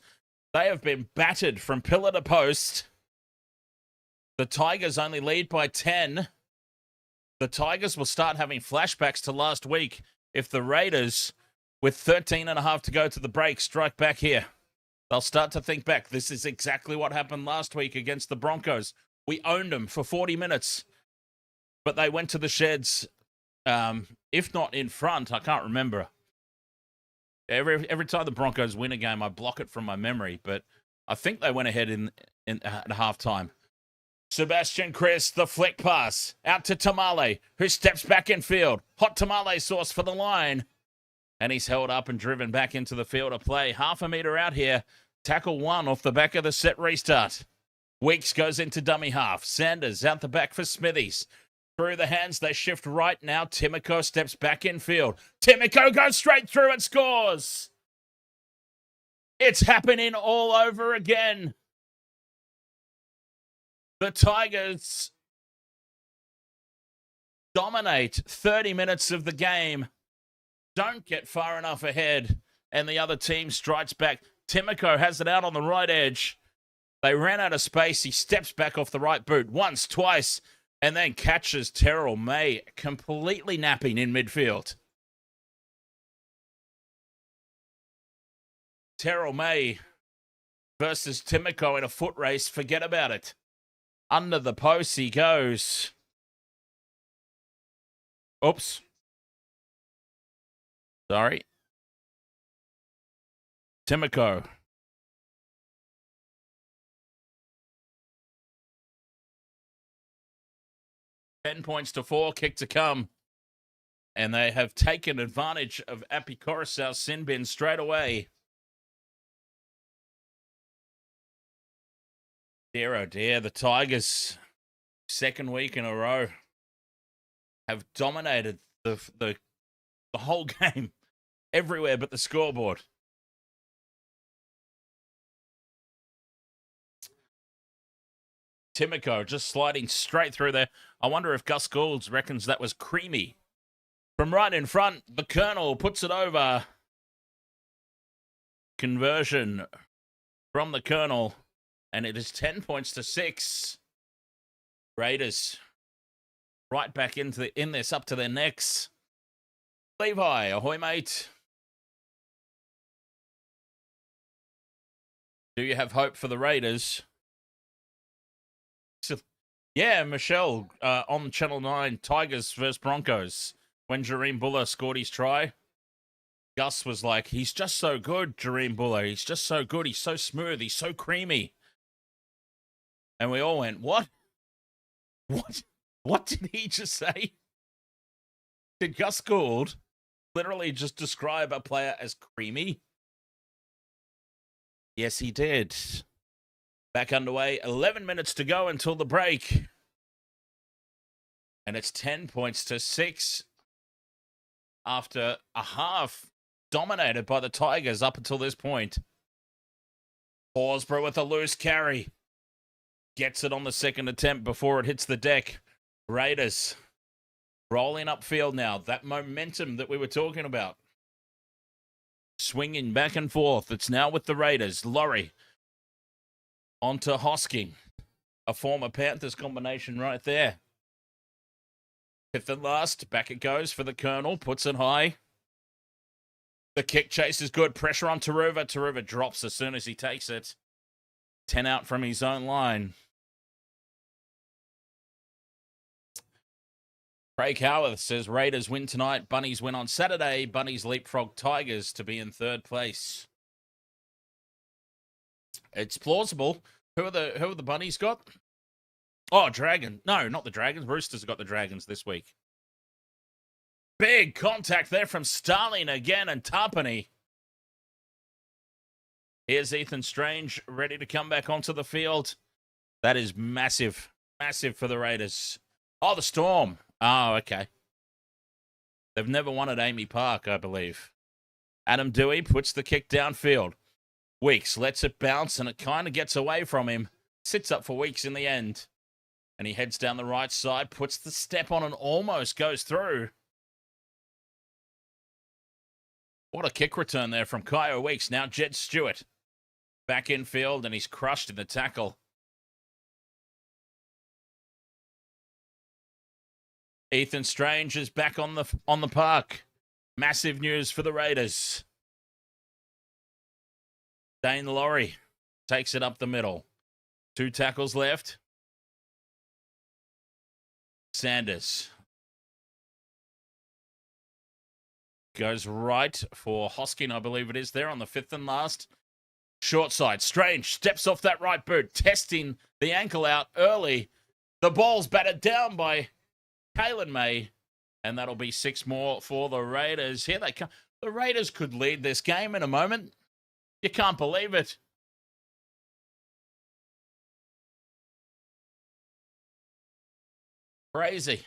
they have been battered from pillar to post. The Tigers only lead by 10. The Tigers will start having flashbacks to last week if the Raiders, with 13 and a half to go to the break, strike back here. They'll start to think back. This is exactly what happened last week against the Broncos. We owned them for 40 minutes. But they went to the sheds, if not in front, I can't remember. Every time the Broncos win a game, I block it from my memory. But I think they went ahead at halftime. Sebastian Chris, the flick pass, out to Tamale, who steps back in field. Hot tamale sauce for the line. And he's held up and driven back into the field of play. Half a metre out here. Tackle one off the back of the set restart. Weeks goes into dummy half. Sanders out the back for Smithies. Through the hands, they shift right now. Timoko steps back in field. Timoko goes straight through and scores. It's happening all over again. The Tigers dominate 30 minutes of the game. Don't get far enough ahead. And the other team strikes back. Timoko has it out on the right edge. They ran out of space. He steps back off the right boot once, twice. And then catches Terrell May completely napping in midfield. Terrell May versus Timoko in a foot race. Forget about it. Under the post he goes. Oops. Sorry. Timoko. $10 to 4, kick to come. And they have taken advantage of Appy Coruscant's sin bin straight away. Dear, oh dear, the Tigers, second week in a row, have dominated the whole game everywhere but the scoreboard. Timoko just sliding straight through there. I wonder if Gus Goulds reckons that was creamy. From right in front, the Colonel puts it over. Conversion from the Colonel. And it is 10 to 6. Raiders right back in this, up to their necks. Levi, ahoy, mate. Do you have hope for the Raiders? Yeah, Michelle, on Channel 9, Tigers versus Broncos. When Jareem Buller scored his try, Gus was like, he's just so good, Jareem Buller. He's just so good. He's so smooth. He's so creamy. And we all went, what? What did he just say? Did Gus Gould literally just describe a player as creamy? Yes, he did. Back underway, 11 minutes to go until the break. And it's 10 points to 6 after a half dominated by the Tigers up until this point. Horsburgh with a loose carry. Gets it on the second attempt before it hits the deck. Raiders rolling upfield now. That momentum that we were talking about. Swinging back and forth. It's now with the Raiders. Laurie onto Hosking. A former Panthers combination right there. Fifth and last. Back it goes for the Colonel. Puts it high. The kick chase is good. Pressure on Taruva. Taruva drops as soon as he takes it. 10 out from his own line. Craig Howarth says Raiders win tonight. Bunnies win on Saturday. Bunnies leapfrog Tigers to be in third place. It's plausible. Who are the Bunnies got? Oh, Dragon. No, not the Dragons. Roosters have got the Dragons this week. Big contact there from Starling again and Tapani. Here's Ethan Strange ready to come back onto the field. That is massive. Massive for the Raiders. Oh, the Storm. Oh, okay. They've never won at Amy Park, I believe. Adam Dewey puts the kick downfield. Weeks lets it bounce and it kind of gets away from him. Sits up for Weeks in the end. And he heads down the right side, puts the step on and almost goes through. What a kick return there from Kyo Weeks. Now Jed Stewart back in field and he's crushed in the tackle. Ethan Strange is back on the park. Massive news for the Raiders. Daine Laurie takes it up the middle. 2 tackles left. Sanders goes right for Hosking, I believe it is, there on the 5th and last. Short side. Strange steps off that right boot, testing the ankle out early. The ball's batted down by Kalen May, and that'll be 6 more for the Raiders. Here they come. The Raiders could lead this game in a moment. You can't believe it. Crazy.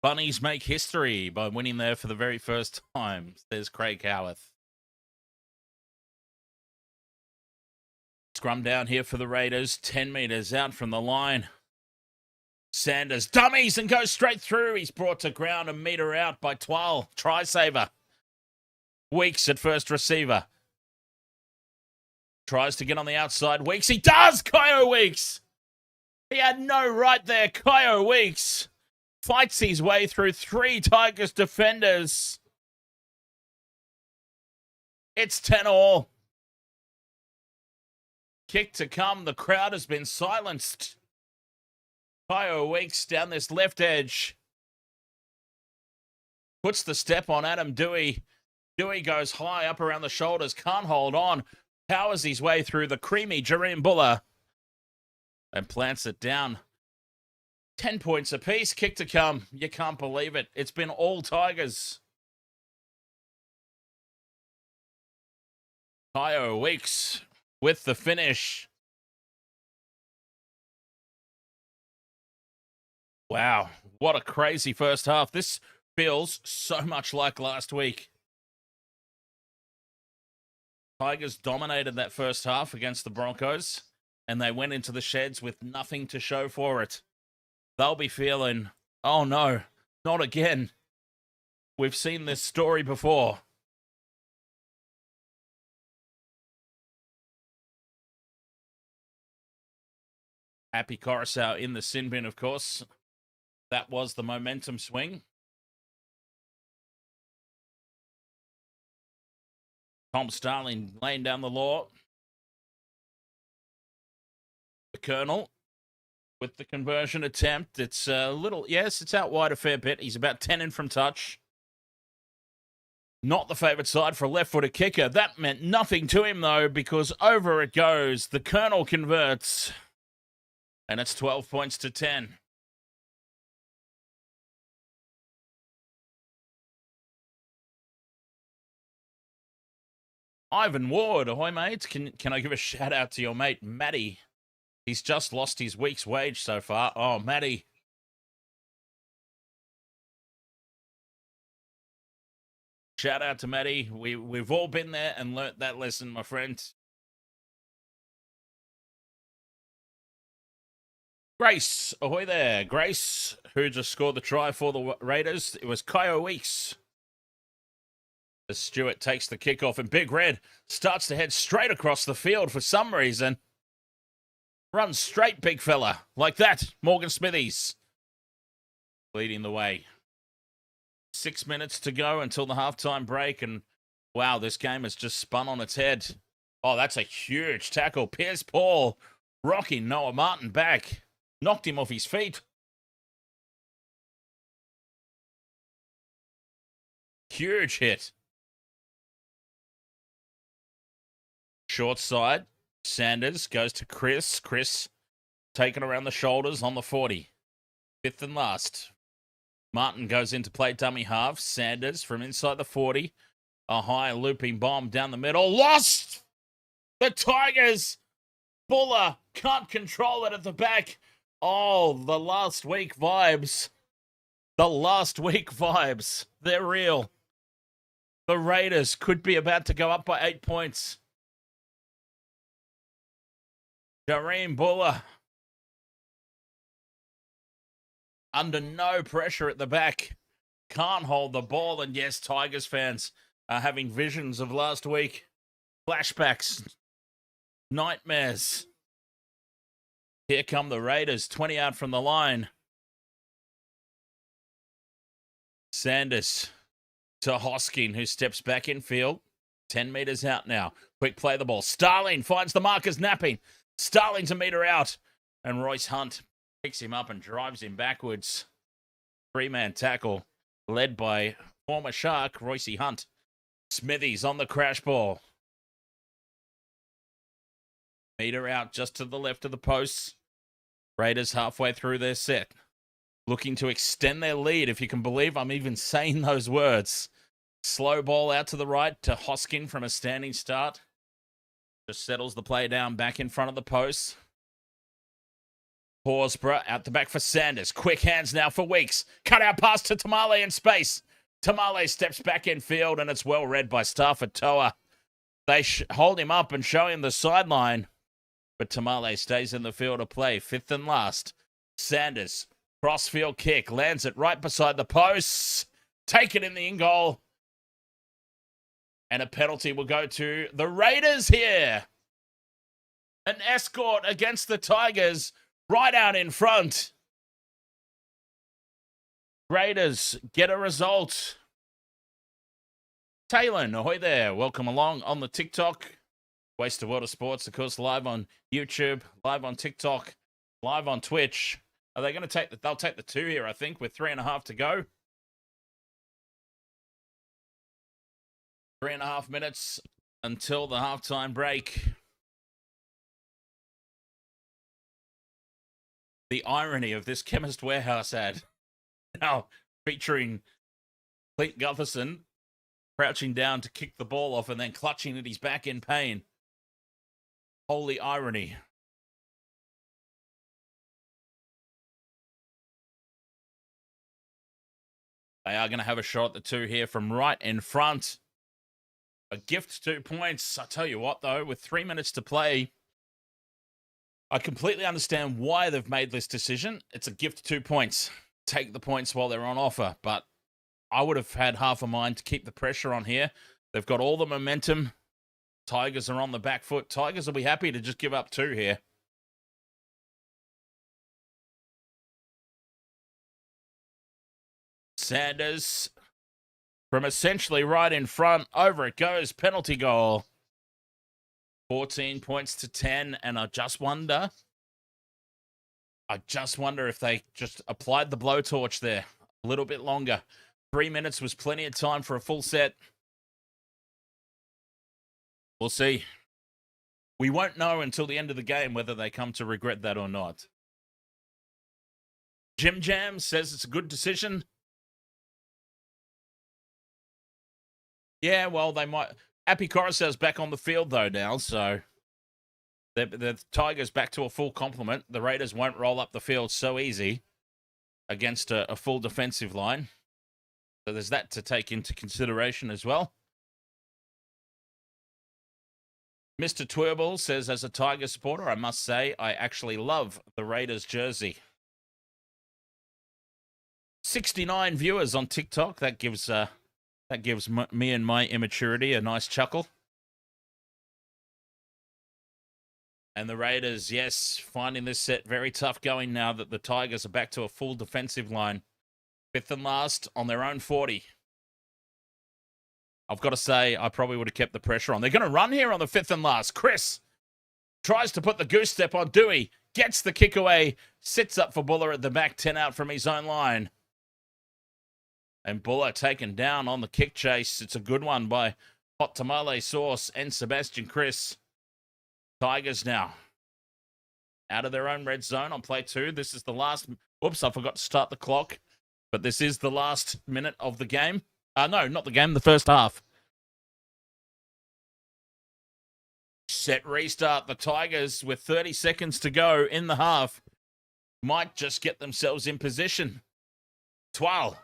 Bunnies make history by winning there for the very first time. There's Craig Howarth. Scrum down here for the Raiders. 10 meters out from the line. Sanders dummies and goes straight through. He's brought to ground a meter out by Twal. Try saver. Weeks at first receiver. Tries to get on the outside. Weeks. He does! Kyo Weeks! He had no right there. Kyo Weeks fights his way through 3 Tigers defenders. It's 10-all. Kick to come. The crowd has been silenced. Kyo Weeks down this left edge. Puts the step on Adam Dewey. Dewey goes high up around the shoulders. Can't hold on. Powers his way through the creamy Jareem Buller. And plants it down. 10 points apiece. Kick to come. You can't believe it. It's been all Tigers. Kyo Weeks with the finish. Wow. What a crazy first half. This feels so much like last week. Tigers dominated that first half against the Broncos, and they went into the sheds with nothing to show for it. They'll be feeling, oh no, not again. We've seen this story before. Happy Coruscant in the sin bin, of course. That was the momentum swing. Tom Starling laying down the law. The Colonel with the conversion attempt. It's a little, yes, it's out wide a fair bit. He's about 10 in from touch. Not the favourite side for a left-footed kicker. That meant nothing to him, though, because over it goes. The Colonel converts. And it's 12 points to 10. Ivan Ward, ahoy, mate. Can I give a shout-out to your mate, Matty? He's just lost his week's wage so far. Oh, Matty. Shout out to Matty. We've all been there and learnt that lesson, my friend. Grace, ahoy there. Grace, who just scored the try for the Raiders. It was Kyo Weeks. As Stewart takes the kickoff, and Big Red starts to head straight across the field for some reason. Runs straight, big fella. Like that. Morgan Smithies leading the way. 6 minutes to go until the halftime break, and wow, this game has just spun on its head. Oh, that's a huge tackle. Piers Paul rocking Noah Martin back. Knocked him off his feet. Huge hit. Short side. Sanders goes to Chris. Chris taken around the shoulders on the 40. Fifth and last. Martin goes in to play dummy half. Sanders from inside the 40. A high looping bomb down the middle. Lost! The Tigers! Buller can't control it at the back. Oh, the last week vibes. The last week vibes. They're real. The Raiders could be about to go up by 8 points. Jareem Buller under no pressure at the back. Can't hold the ball. And yes, Tigers fans are having visions of last week. Flashbacks. Nightmares. Here come the Raiders, 20 out from the line. Sanders to Hosking, who steps back in field. 10 metres out now. Quick play the ball. Starling finds the markers napping. Starling's a metre out. And Royce Hunt picks him up and drives him backwards. Three-man tackle led by former Shark, Royce Hunt. Smithies on the crash ball. Metre out just to the left of the posts. Raiders halfway through their set. Looking to extend their lead, if you can believe I'm even saying those words. Slow ball out to the right to Hoskin from a standing start. Just settles the play down back in front of the posts. Horsburgh out the back for Sanders. Quick hands now for Weeks. Cut out pass to Tamale in space. Tamale steps back in field, and it's well read by Starford Toa. They hold him up and show him the sideline. But Tamale stays in the field of play. Fifth and last. Sanders. Crossfield kick. Lands it right beside the posts. Take it in the in-goal. And a penalty will go to the Raiders here. An escort against the Tigers. Right out in front. Raiders get a result. Taylor, ahoy there. Welcome along on the TikTok. Waste of World of Sports, of course, live on YouTube, live on TikTok, live on Twitch. Are they going to take they'll take the 2 here, I think, with 3.5 to go. 3.5 minutes until the halftime break. The irony of this Chemist Warehouse ad. Now featuring Cleet Gutherson crouching down to kick the ball off and then clutching at his back in pain. Holy irony. They are going to have a shot at the 2 here from right in front. A gift 2 points. I tell you what, though, with 3 minutes to play, I completely understand why they've made this decision. It's a gift 2 points. Take the points while they're on offer. But I would have had half a mind to keep the pressure on here. They've got all the momentum. Tigers are on the back foot. Tigers will be happy to just give up 2 here. Sanders from essentially right in front. Over it goes. Penalty goal. 14 points to 10. And I just wonder I just wonder if they just applied the blowtorch there a little bit longer. 3 minutes was plenty of time for a full set. We'll see. We won't know until the end of the game whether they come to regret that or not. Jim Jam says it's a good decision. Yeah, well, they might. Appy Coruscant's back on the field, though, now, so the Tigers back to a full complement. The Raiders won't roll up the field so easy against a full defensive line. So there's that to take into consideration as well. Mr. Twerble says, as a Tiger supporter, I must say I actually love the Raiders jersey. 69 viewers on TikTok. That gives me and my immaturity a nice chuckle. And the Raiders, yes, finding this set very tough going now that the Tigers are back to a full defensive line. 5th and last on their own 40. I've got to say, I probably would have kept the pressure on. They're going to run here on the 5th and last. Chris tries to put the goose step on Dewey. Gets the kick away. Sits up for Buller at the back. 10 out from his own line. And Buller taken down on the kick chase. It's a good one by Hot Tamale Sauce and Sebastian Chris. Tigers now out of their own red zone on play 2. This is the last. Whoops, I forgot to start the clock. But this is the last minute of the game. No, not the game, the first half. Set restart. The Tigers, with 30 seconds to go in the half, might just get themselves in position. Twal.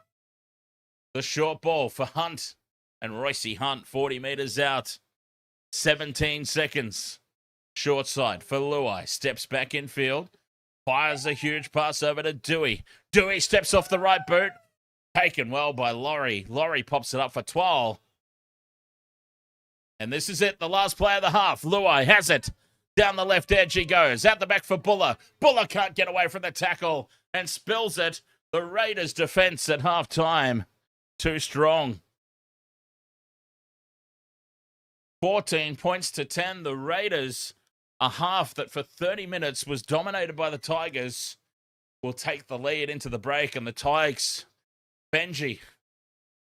The short ball for Hunt. And Royce Hunt, 40 meters out. 17 seconds. Short side for Luai. Steps back in field. Fires a huge pass over to Dewey. Dewey steps off the right boot. Taken well by Laurie. Laurie pops it up for Twal. And this is it. The last play of the half. Luai has it. Down the left edge he goes. Out the back for Buller. Buller can't get away from the tackle and spills it. The Raiders' defense at halftime. Too strong. 14 points to 10. The Raiders, a half that for 30 minutes was dominated by the Tigers, will take the lead into the break. And the Tigers, Benji,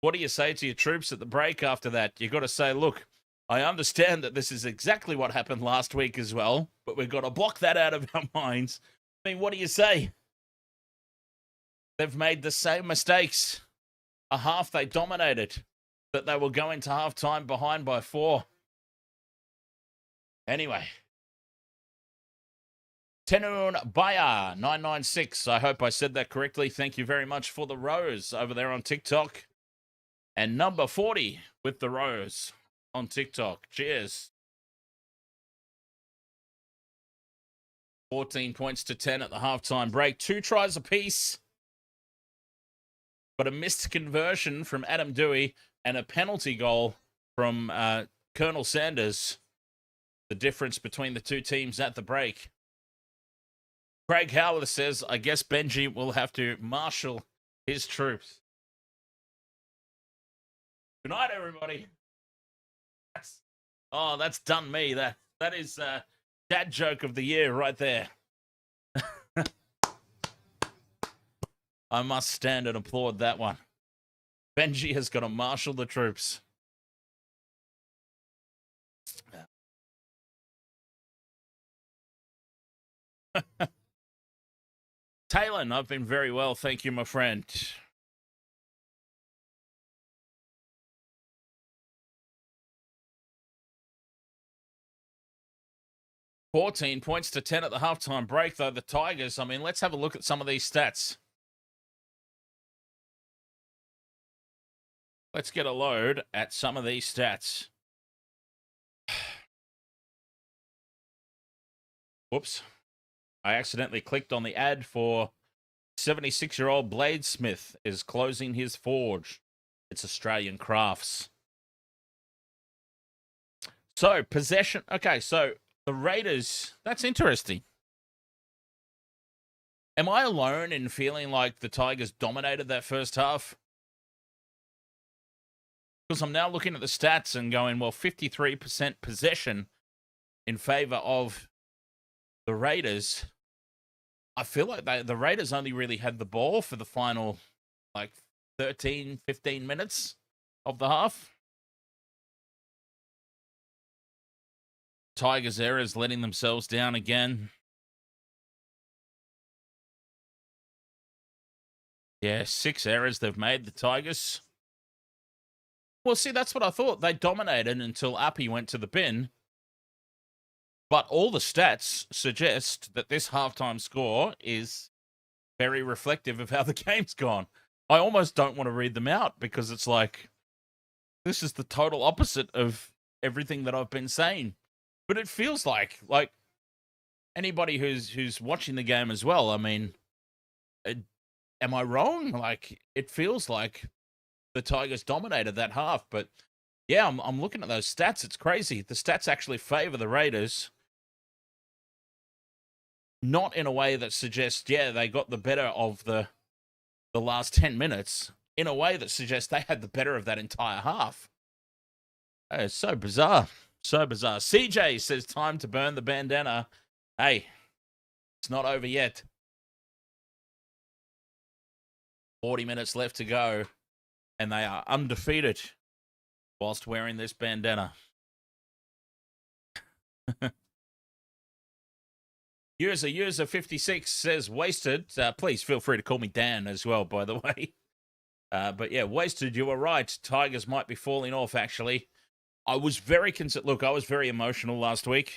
what do you say to your troops at the break after that? You've got to say, look, I understand that this is exactly what happened last week as well, but we've got to block that out of our minds. I mean, what do you say? They've made the same mistakes. A half they dominated, that they will go into halftime behind by 4. Anyway. Tenun Baya 996. I hope I said that correctly. Thank you very much for the rose over there on TikTok. And number 40 with the rose on TikTok. Cheers. 14 points to 10 at the halftime break. 2 tries apiece. But a missed conversion from Adam Dewey and a penalty goal from Colonel Sanders. The difference between the two teams at the break. Craig Howler says, I guess Benji will have to marshal his troops. Good night, everybody. That's done me. That is dad joke of the year right there. I must stand and applaud that one. Benji has got to marshal the troops. Taylor, I've been very well. Thank you, my friend. $14 points to 10 at the halftime break, though. The Tigers, I mean, let's have a look at some of these stats. Let's get a load at some of these stats. Whoops. I accidentally clicked on the ad for 76-year-old bladesmith is closing his forge. It's Australian crafts. So, possession. Okay, so the Raiders, that's interesting. Am I alone in feeling like the Tigers dominated that first half? Because I'm now looking at the stats and going, well, 53% possession in favor of the Raiders. I feel like the Raiders only really had the ball for the final, like, 13, 15 minutes of the half. Tigers errors letting themselves down again. Yeah, 6 errors they've made, the Tigers. Well, see, that's what I thought. They dominated until Appy went to the bin. But all the stats suggest that this halftime score is very reflective of how the game's gone. I almost don't want to read them out because it's like, this is the total opposite of everything that I've been saying. But it feels like anybody who's watching the game as well, I mean, am I wrong? Like, it feels like the Tigers dominated that half. But yeah, I'm looking at those stats. It's crazy. The stats actually favor the Raiders. Not in a way that suggests, yeah, they got the better of the last 10 minutes. In a way that suggests they had the better of that entire half. It's so bizarre. So bizarre. CJ says time to burn the bandana. Hey, it's not over yet. 40 minutes left to go. And they are undefeated whilst wearing this bandana. User 56 says wasted. Please feel free to call me Dan as well, by the way. But yeah, wasted. You were right. Tigers might be falling off, actually. I was very concerned. Look, I was very emotional last week.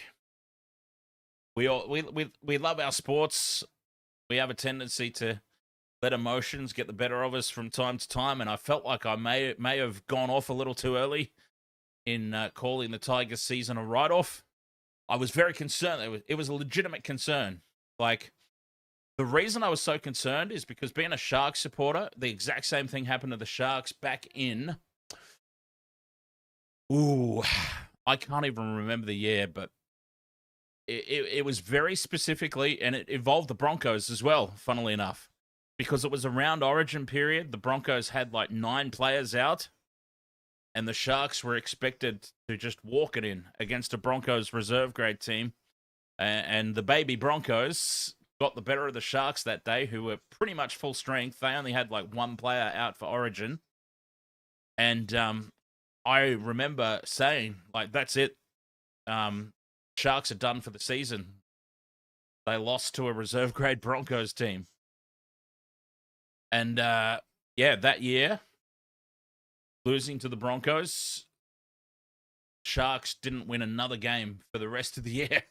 We love our sports. We have a tendency to let emotions get the better of us from time to time, and I felt like I may have gone off a little too early in calling the Tigers season a write-off. I was very concerned. It was a legitimate concern. Like, the reason I was so concerned is because being a Sharks supporter, the exact same thing happened to the Sharks back in... Ooh, I can't even remember the year, but it was very specifically, and it involved the Broncos as well, funnily enough, because it was around Origin period. The Broncos had like 9 players out, and the Sharks were expected to just walk it in against a Broncos reserve grade team. And the baby Broncos got the better of the Sharks that day, who were pretty much full strength. They only had like 1 player out for Origin. And I remember saying, like, that's it. Sharks are done for the season. They lost to a reserve grade Broncos team. And yeah, that year, losing to the Broncos, Sharks didn't win another game for the rest of the year.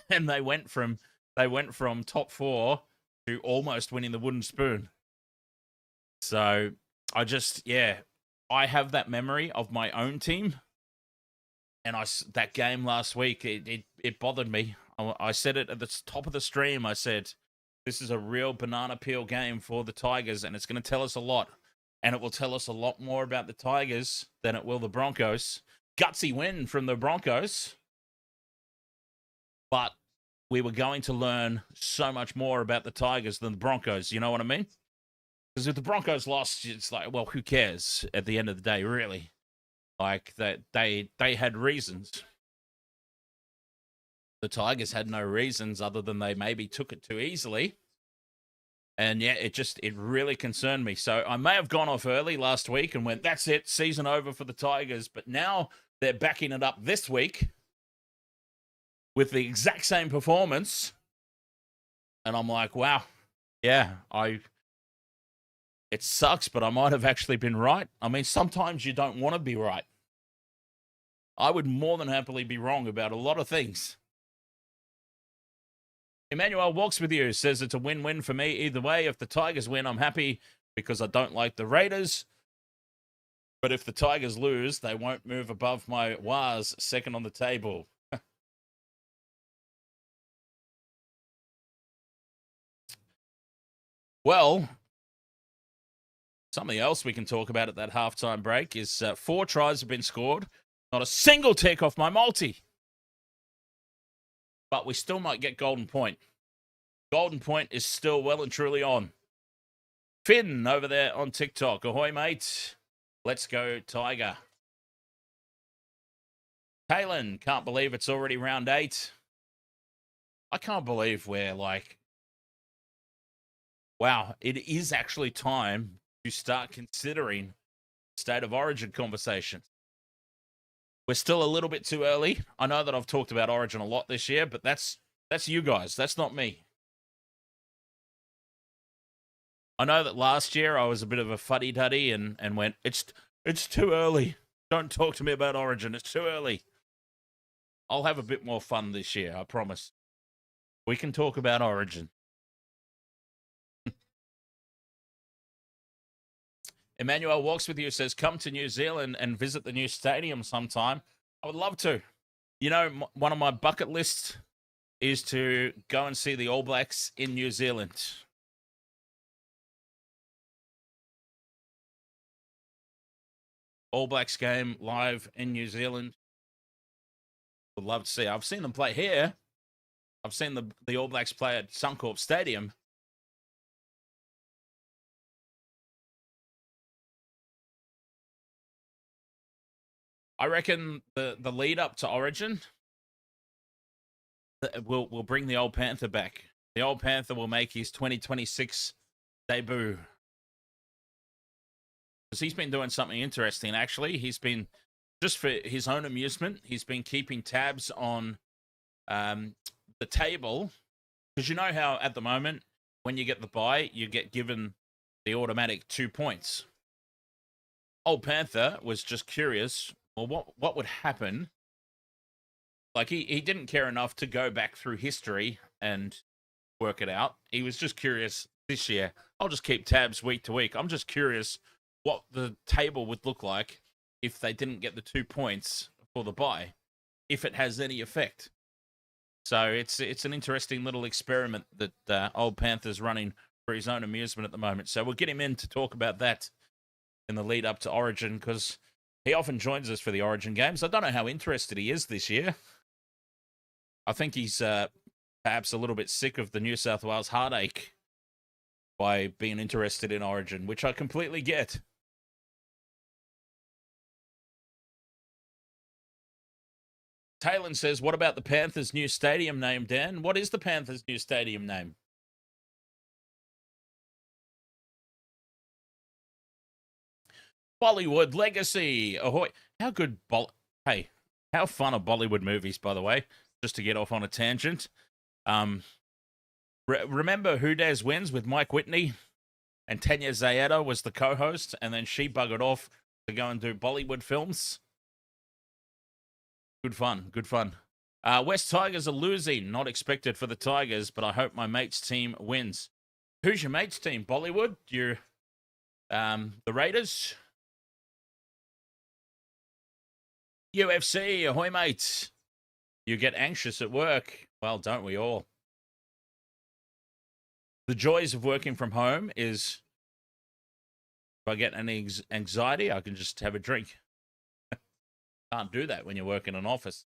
And they went from top 4 to almost winning the wooden spoon. So I have that memory of my own team. And that game last week, it bothered me. I said it at the top of the stream. I said, this is a real banana peel game for the Tigers, and it's going to tell us a lot. And it will tell us a lot more about the Tigers than it will the Broncos. Gutsy win from the Broncos. But we were going to learn so much more about the Tigers than the Broncos. You know what I mean? Because if the Broncos lost, it's like, well, who cares at the end of the day, really? Like, they had reasons. The Tigers had no reasons other than they maybe took it too easily. And yeah, it really concerned me. So I may have gone off early last week and went, that's it, season over for the Tigers. But now they're backing it up this week with the exact same performance. And I'm like, wow, yeah, it sucks, but I might have actually been right. I mean, sometimes you don't want to be right. I would more than happily be wrong about a lot of things. Emmanuel Walks With You says it's a win-win for me either way. If the Tigers win, I'm happy because I don't like the Raiders. But if the Tigers lose, they won't move above my Waz second on the table. Well, something else we can talk about at that halftime break is 4 tries have been scored. Not a single tick off my multi. But we still might get Golden Point. Golden Point is still well and truly on. Finn over there on TikTok. Ahoy, mate. Let's go, Tiger. Kaylin, can't believe it's already round 8. I can't believe we're like, wow, it is actually time to start considering state of origin conversations. We're still a little bit too early. I know that I've talked about origin a lot this year, but that's you guys. That's not me. I know that last year I was a bit of a fuddy-duddy and went, it's too early. Don't talk to me about origin. It's too early. I'll have a bit more fun this year, I promise. We can talk about origin. Emmanuel Walks With You says, come to New Zealand and visit the new stadium sometime. I would love to. You know, one of my bucket lists is to go and see the All Blacks in New Zealand. All Blacks game live in New Zealand. Would love to see. I've seen them play here. I've seen the All Blacks play at Suncorp Stadium. I reckon the lead up to Origin will bring the old Panther back. The old Panther will make his 2026 debut. Because he's been doing something interesting, actually. He's been, just for his own amusement, he's been keeping tabs on the table. Because you know how, at the moment, when you get the bye, you get given the automatic 2 points. Old Panther was just curious, well, what would happen? Like, he didn't care enough to go back through history and work it out. He was just curious this year. I'll just keep tabs week to week. I'm just curious what the table would look like if they didn't get the 2 points for the bye, if it has any effect. So it's an interesting little experiment that old Panther's running for his own amusement at the moment. So we'll get him in to talk about that in the lead up to Origin, because he often joins us for the Origin games. I don't know how interested he is this year. I think he's perhaps a little bit sick of the New South Wales heartache by being interested in Origin, which I completely get. Talon says, what about the Panthers' new stadium name, Dan? What is the Panthers' new stadium name? Bollywood Legacy. Ahoy. How good... Hey, how fun are Bollywood movies, by the way? Just to get off on a tangent. Remember Who Dares Wins with Mike Whitney? And Tanya Zayeda was the co-host, and then she buggered off to go and do Bollywood films. Good fun, good fun. West Tigers are losing. Not expected for the Tigers, but I hope my mate's team wins. Who's your mate's team? Bollywood? The Raiders? UFC, ahoy, mates. You get anxious at work. Well, don't we all? The joys of working from home is if I get any anxiety, I can just have a drink. Can't do that when you work in an office.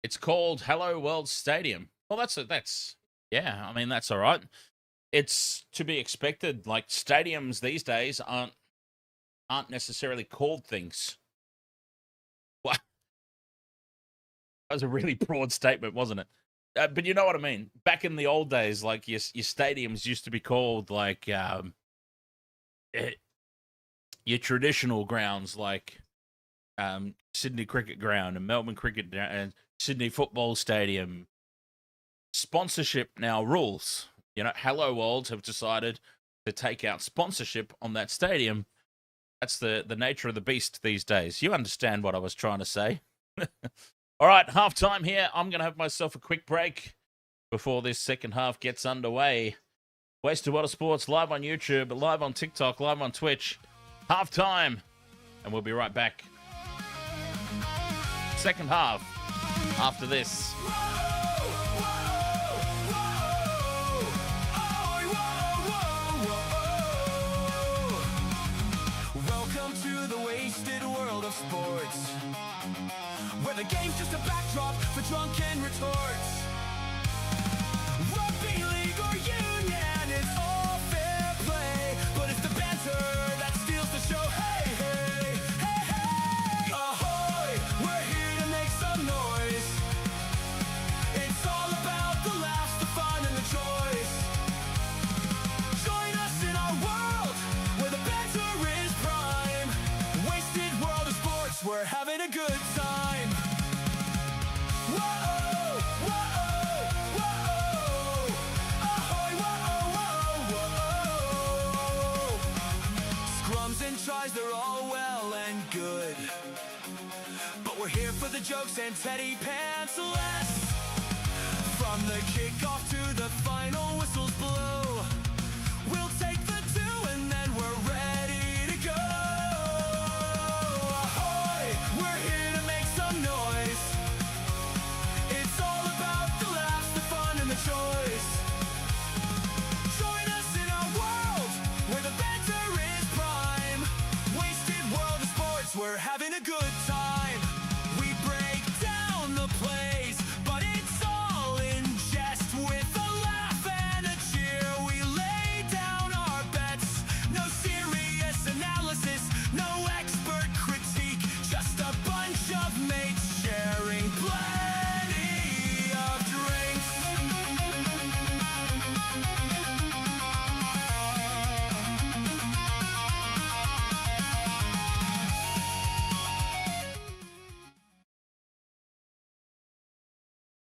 It's called Hello World Stadium. Well, yeah, I mean, that's all right. It's to be expected. Like, stadiums these days aren't necessarily called things. What? That was a really broad statement, wasn't it? But you know what I mean. Back in the old days, like your stadiums used to be called like your traditional grounds, like Sydney Cricket Ground and Melbourne Cricket and Sydney Football Stadium. Sponsorship now rules. You know, Hello World have decided to take out sponsorship on that stadium. That's the nature of the beast these days. You understand what I was trying to say. All right, halftime here. I'm going to have myself a quick break before this second half gets underway. Wasted Water Sports live on YouTube, live on TikTok, live on Twitch. Halftime, and we'll be right back. Second half after this. Welcome to the wasted world of sports, where the game's just a backdrop for drunken retorts. Rugby league or union, it's all fair play, but it's the banter that steals the show. Hey, hey, a good time. Whoa, whoa, whoa, ahoy, whoa, whoa, whoa. Scrums and tries, they're all well and good, but we're here for the jokes and teddy pants less. From the kickoff to the final whistles blow, we'll take the two and then we're ready to go. Ahoy, we're here to make some noise. It's all about the laughs, the fun and the choice. Join us in our world where the banter is prime. Wasted world of sports, we're having a good time. We break down the plays, but it's all in jest. With a laugh and a cheer, we lay down our bets. No serious analysis, no expert critique, just a bunch of mates sharing plenty of drinks.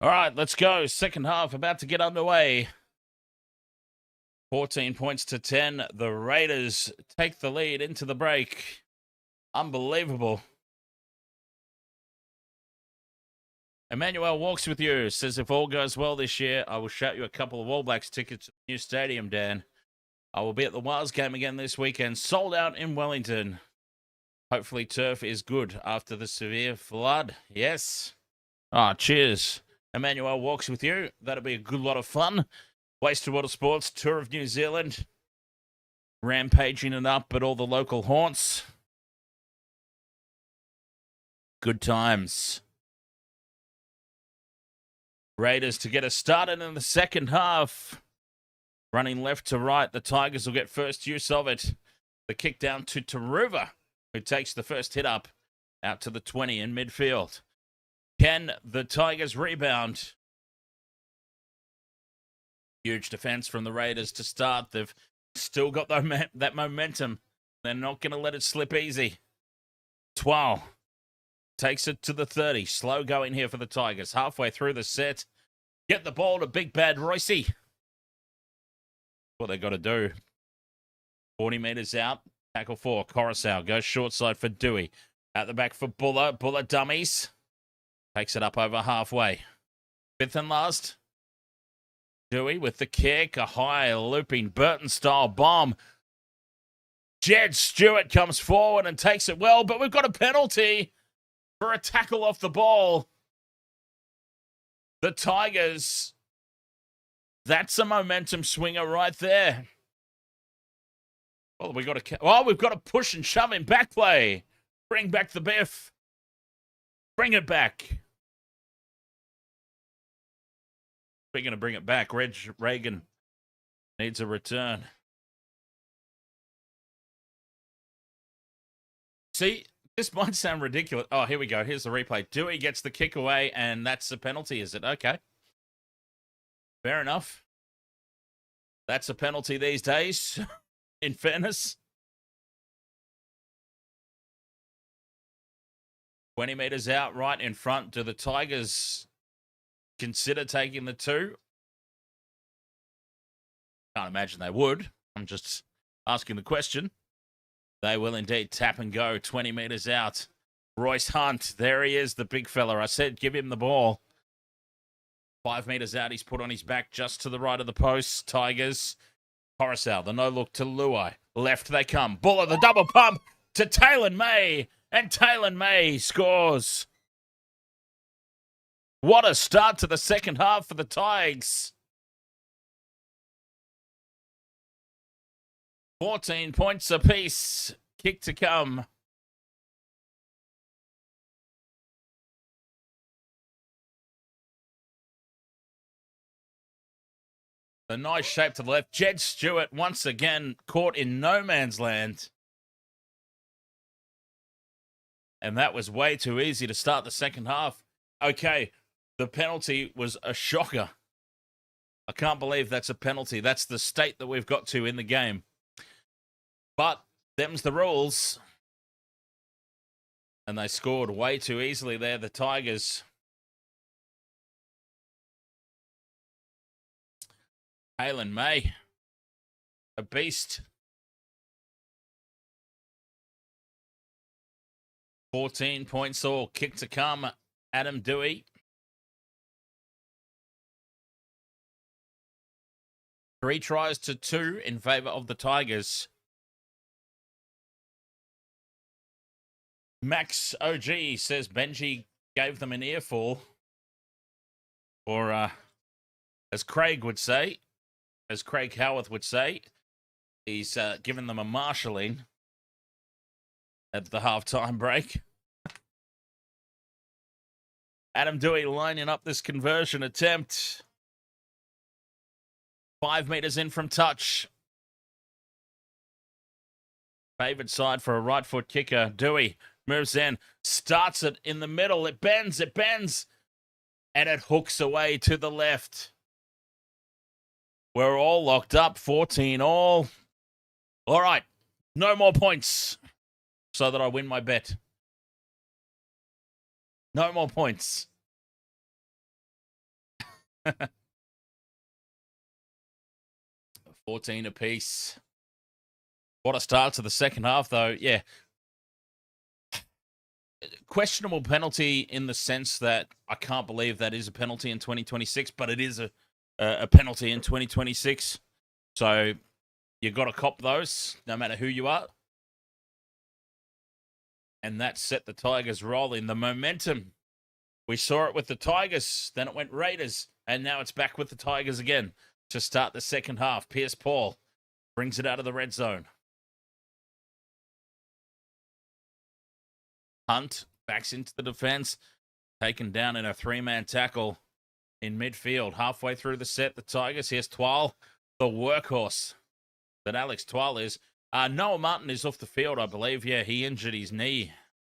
All right, let's go. Second half about to get underway. 14 points to 10. The Raiders take the lead into the break. Unbelievable. Emmanuel walks with you. Says, if all goes well this year, I will shout you a couple of All Blacks tickets to the new stadium, Dan. I will be at the Wales game again this weekend. Sold out in Wellington. Hopefully turf is good after the severe flood. Yes. Cheers. Emmanuel walks with you. That'll be a good lot of fun. Wasted Water Sports, Tour of New Zealand. Rampaging it up at all the local haunts. Good times. Raiders to get us started in the second half. Running left to right. The Tigers will get first use of it. The kick down to Taruva, who takes the first hit up out to the 20 in midfield. Can the Tigers rebound? Huge defense from the Raiders to start. They've still got that momentum. They're not going to let it slip easy. Twal takes it to the 30. Slow going here for the Tigers. Halfway through the set. Get the ball to Big Bad Royce. What they got to do. 40 metres out. Tackle 4. Coruscant goes short side for Dewey. At the back for Buller. Buller dummies. Takes it up over halfway. Fifth and last. Dewey with the kick. A high looping Burton-style bomb. Jed Stewart comes forward and takes it well, but we've got a penalty for a tackle off the ball. The Tigers, that's a momentum swinger right there. Well, we've got to push and shove in back play. Bring back the Biff. Bring it back. We're going to bring it back. Reg Reagan needs a return. See, this might sound ridiculous. Oh, here we go. Here's the replay. Dewey gets the kick away, and that's the penalty, is it? Okay. Fair enough. That's a penalty these days, in fairness. 20 metres out, right in front. Do the Tigers consider taking the 2? Can't imagine they would. I'm just asking the question. They will indeed tap and go 20 metres out. Royce Hunt, there he is, the big fella. I said give him the ball. 5 metres out, he's put on his back just to the right of the post. Tigers. Coruscant, the no-look to Luai. Left they come. Buller, the double pump to Taylor May. And Taylor May scores. What a start to the second half for the Tigers. 14 points apiece. Kick to come. The nice shape to the left. Jed Stewart once again caught in no man's land. And that was way too easy to start the second half. Okay, the penalty was a shocker. I can't believe that's a penalty. That's the state that we've got to in the game. But them's the rules. And they scored way too easily there, the Tigers. Halen May, a beast. 14 points all. Kick to come. Adam Doueihi. 3 tries to 2 in favour of the Tigers. Max OG says Benji gave them an earful. Or, as Craig would say, as Craig Howarth would say, he's given them a marshalling at the halftime break. Adam Doueihi lining up this conversion attempt. 5 meters in from touch. Favoured side for a right foot kicker. Doueihi moves in, starts it in the middle. It bends, and it hooks away to the left. We're all locked up, 14 all. All right, no more points so that I win my bet. No more points. 14 apiece. What a start to the second half, though. Yeah. Questionable penalty in the sense that I can't believe that is a penalty in 2026, but it is a penalty in 2026. So you got to cop those, no matter who you are. And that set the Tigers rolling. The momentum, we saw it with the Tigers, then it went Raiders, and now it's back with the Tigers again to start the second half. Pierce Paul brings it out of the red zone. Hunt backs into the defense, taken down in a 3-man tackle in midfield. Halfway through the set, the Tigers, here's Twal, the workhorse that Alex Twal is. Noah Martin is off the field, I believe. Yeah, he injured his knee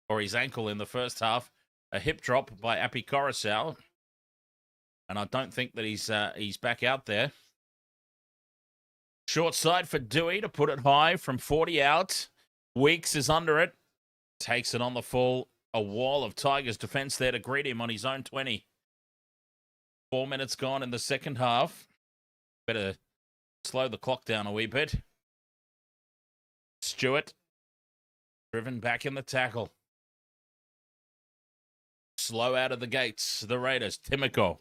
or his ankle in the first half. A hip drop by Api Coruscant. And I don't think that he's back out there. Short side for Doueihi to put it high from 40 out. Weeks is under it. Takes it on the full. A wall of Tigers defense there to greet him on his own 20. 4 minutes gone in the second half. Better slow the clock down a wee bit. Stewart, driven back in the tackle. Slow out of the gates, the Raiders. Timoko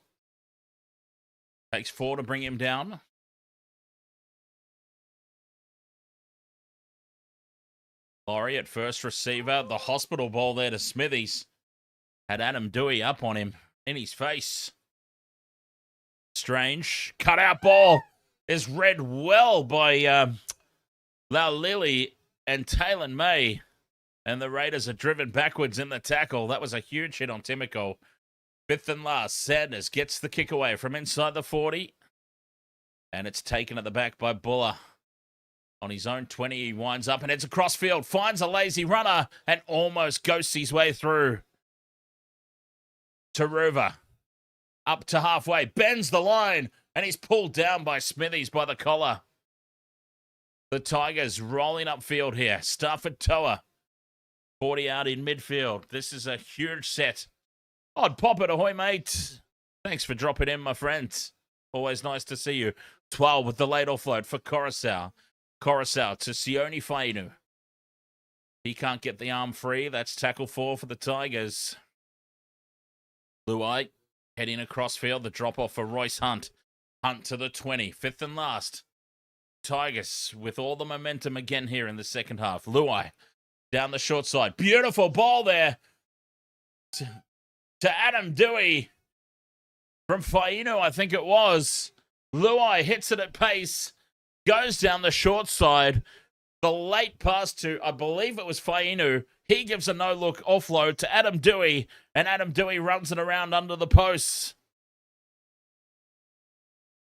takes 4 to bring him down. Laurie at first receiver. The hospital ball there to Smithies. Had Adam Doueihi up on him in his face. Strange. Cutout ball is read well by Laulilii and Taylor May. And the Raiders are driven backwards in the tackle. That was a huge hit on Timoko. 5th and last. Sanders gets the kick away from inside the 40. And it's taken at the back by Buller. On his own 20, he winds up and heads across field. Finds a lazy runner and almost ghosts his way through. Taruva. Up to halfway. Bends the line. And he's pulled down by Smithies by the collar. The Tigers rolling upfield here. Starford Toa. 40 out in midfield. This is a huge set. I'd pop it. Ahoy, mate. Thanks for dropping in, my friend. Always nice to see you. 12 with the late offload for Coruscant. Coruscant to Sione Fainu. He can't get the arm free. That's tackle 4 for the Tigers. Luai heading across field. The drop off for Royce Hunt. Hunt to the 20. 5th and last. Tigers with all the momentum again here in the second half. Luai down the short side. Beautiful ball there to Adam Doueihi from Fainu, I think it was. Luai hits it at pace. Goes down the short side. The late pass to, I believe it was Fainu. He gives a no-look offload to Adam Doueihi, and Adam Doueihi runs it around under the posts.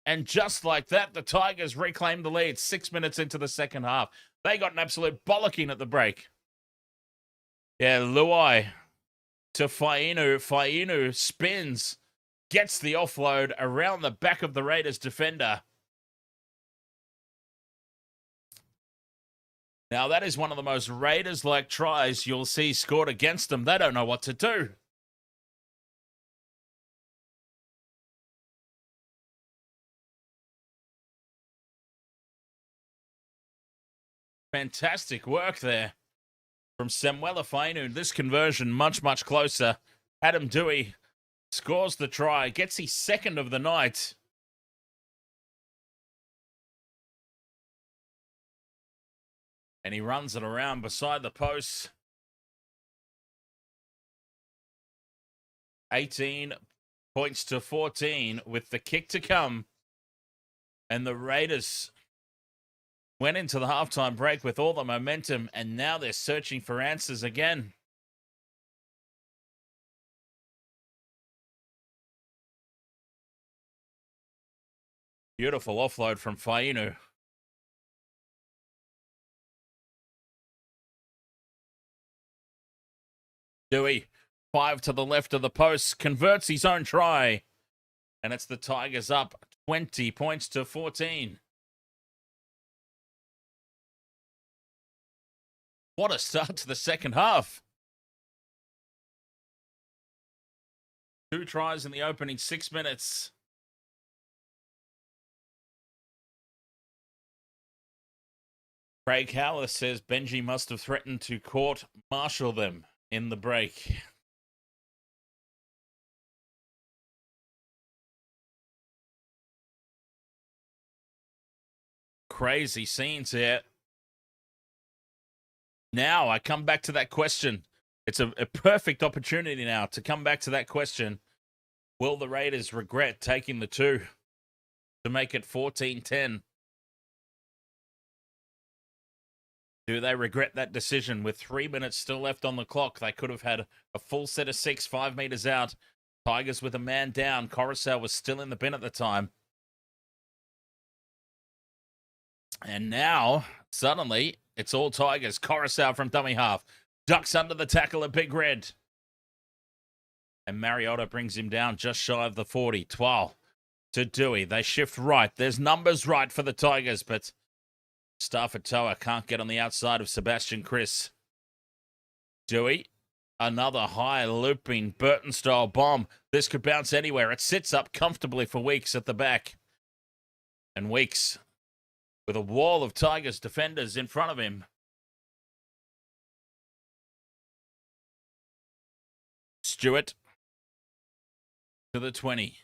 And just like that, the Tigers reclaim the lead 6 minutes into the second half. They got an absolute bollocking at the break. Yeah, Luai to Fainu. Fainu spins, gets the offload around the back of the Raiders defender. Now, that is one of the most Raiders-like tries you'll see scored against them. They don't know what to do. Fantastic work there from Samuela Fainu. This conversion much, much closer. Adam Dewey scores the try, gets his second of the night. And he runs it around beside the post. 18 points to 14 with the kick to come. And the Raiders went into the halftime break with all the momentum, and now they're searching for answers again. Beautiful offload from Fainu. Dewey, 5 to the left of the post, converts his own try. And it's the Tigers up 20 points to 14. What a start to the second half. 2 tries in the opening 6 minutes. Craig Howler says Benji must have threatened to court-martial them in the break. Crazy scenes here. Now I come back to that question. It's a perfect opportunity now to come back to that question. Will the Raiders regret taking the 2 to make it 14-10? Do they regret that decision? With 3 minutes still left on the clock, they could have had a full set of 6, 5 meters out. Tigers with a man down. Coruscant was still in the bin at the time. And now, suddenly, it's all Tigers. Coruscant from dummy half. Ducks under the tackle of Big Red. And Mariota brings him down just shy of the 40. Twal to Dewey. They shift right. There's numbers right for the Tigers, but Starford Toa can't get on the outside of Sebastian Chris. Dewey, another high looping Burton-style bomb. This could bounce anywhere. It sits up comfortably for Weeks at the back. And Weeks, with a wall of Tigers defenders in front of him. Stewart to the 20.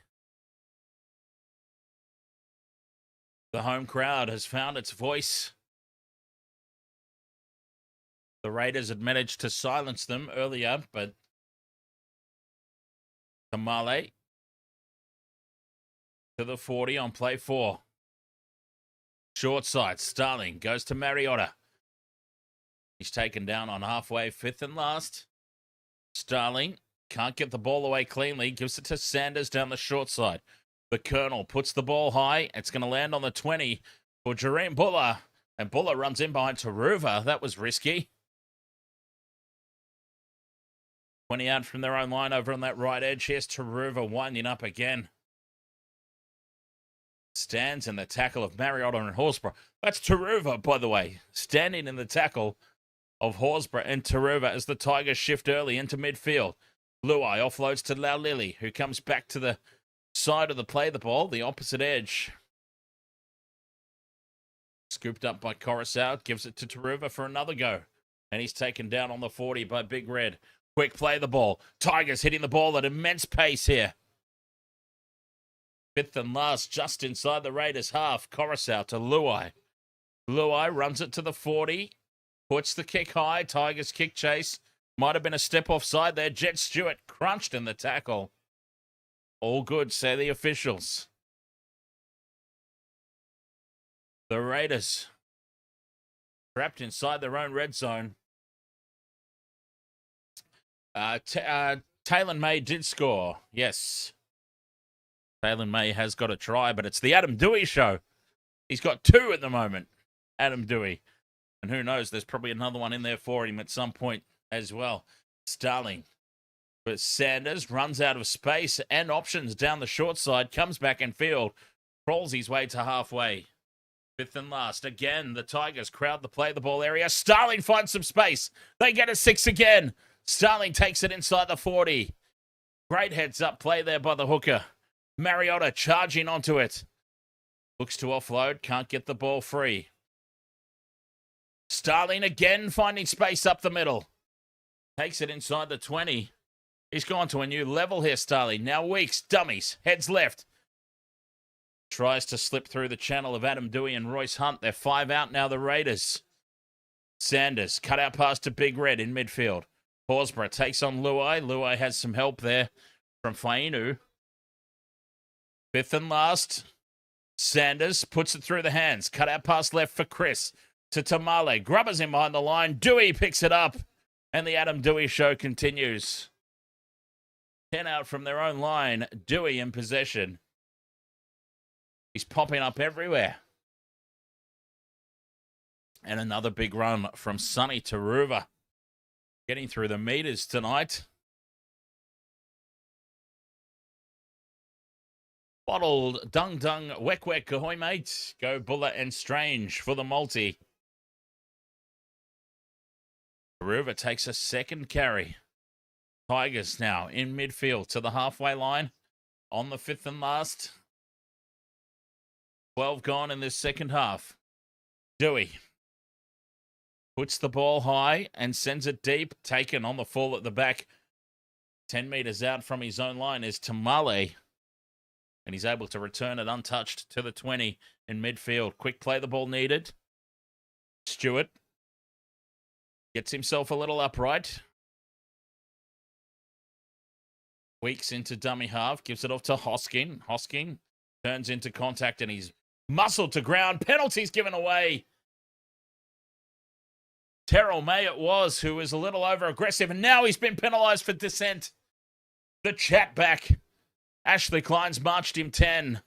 The home crowd has found its voice. The Raiders had managed to silence them earlier, but Kamale to the 40 on play 4. Short side, Starling goes to Mariota. He's taken down on halfway, 5th and last. Starling can't get the ball away cleanly, gives it to Sanders down the short side. The Colonel puts the ball high. It's going to land on the 20 for Jareem Buller. And Buller runs in behind Taruva. That was risky. 20 out from their own line over on that right edge. Here's Taruva winding up again. Stands in the tackle of Mariota and Horsburgh. That's Taruva, by the way. Standing in the tackle of Horsburgh and Taruva as the Tigers shift early into midfield. Luai offloads to Laulilii, who comes back to the side of the play the ball, the opposite edge. Scooped up by Coruscant, gives it to Taruva for another go. And he's taken down on the 40 by Big Red. Quick play the ball. Tigers hitting the ball at immense pace here. 5th and last, just inside the Raiders' half. Coruscant to Luai. Luai runs it to the 40. Puts the kick high. Tigers kick chase. Might have been a step offside there. Jet Stewart crunched in the tackle. All good, say the officials. The Raiders trapped inside their own red zone. Taylor May did score. Yes. Taylor May has got a try, but it's the Adam Dewey show. He's got 2 at the moment. Adam Dewey. And who knows, there's probably another one in there for him at some point as well. Starling. But Sanders runs out of space and options down the short side, comes back in field, crawls his way to halfway. Fifth and last. Again, the Tigers crowd the play the ball area. Starling finds some space. They get a 6 again. Starling takes it inside the 40. Great heads up play there by the hooker. Mariota charging onto it. Looks to offload. Can't get the ball free. Starling again finding space up the middle. Takes it inside the 20. He's gone to a new level here, Starling. Now Weeks, dummies, heads left. Tries to slip through the channel of Adam Dewey and Royce Hunt. They're 5 out now, the Raiders. Sanders, cut out pass to Big Red in midfield. Horsburgh takes on Luai. Luai has some help there from Fainu. Fifth and last. Sanders puts it through the hands. Cut out pass left for Chris. To Tamale. Grubbers in behind the line. Dewey picks it up. And the Adam Dewey show continues. 10 out from their own line. Dewey in possession. He's popping up everywhere. And another big run from Sonny Taruva. Getting through the meters tonight. Bottled, dung, weck, ahoy, mate. Go Buller and Strange for the multi. Taruva takes a second carry. Tigers now in midfield to the halfway line. On the fifth and last. 12 gone in this second half. Dewey puts the ball high and sends it deep. Taken on the fall at the back. 10 meters out from his own line is Tamale. And he's able to return it untouched to the 20 in midfield. Quick play the ball needed. Stewart gets himself a little upright. Weeks into dummy half. Gives it off to Hosking. Hosking turns into contact and he's muscled to ground. Penalties given away. Terrell May it was who was a little over aggressive. And now he's been penalised for dissent. The chat back. Ashley Klein's marched him 10.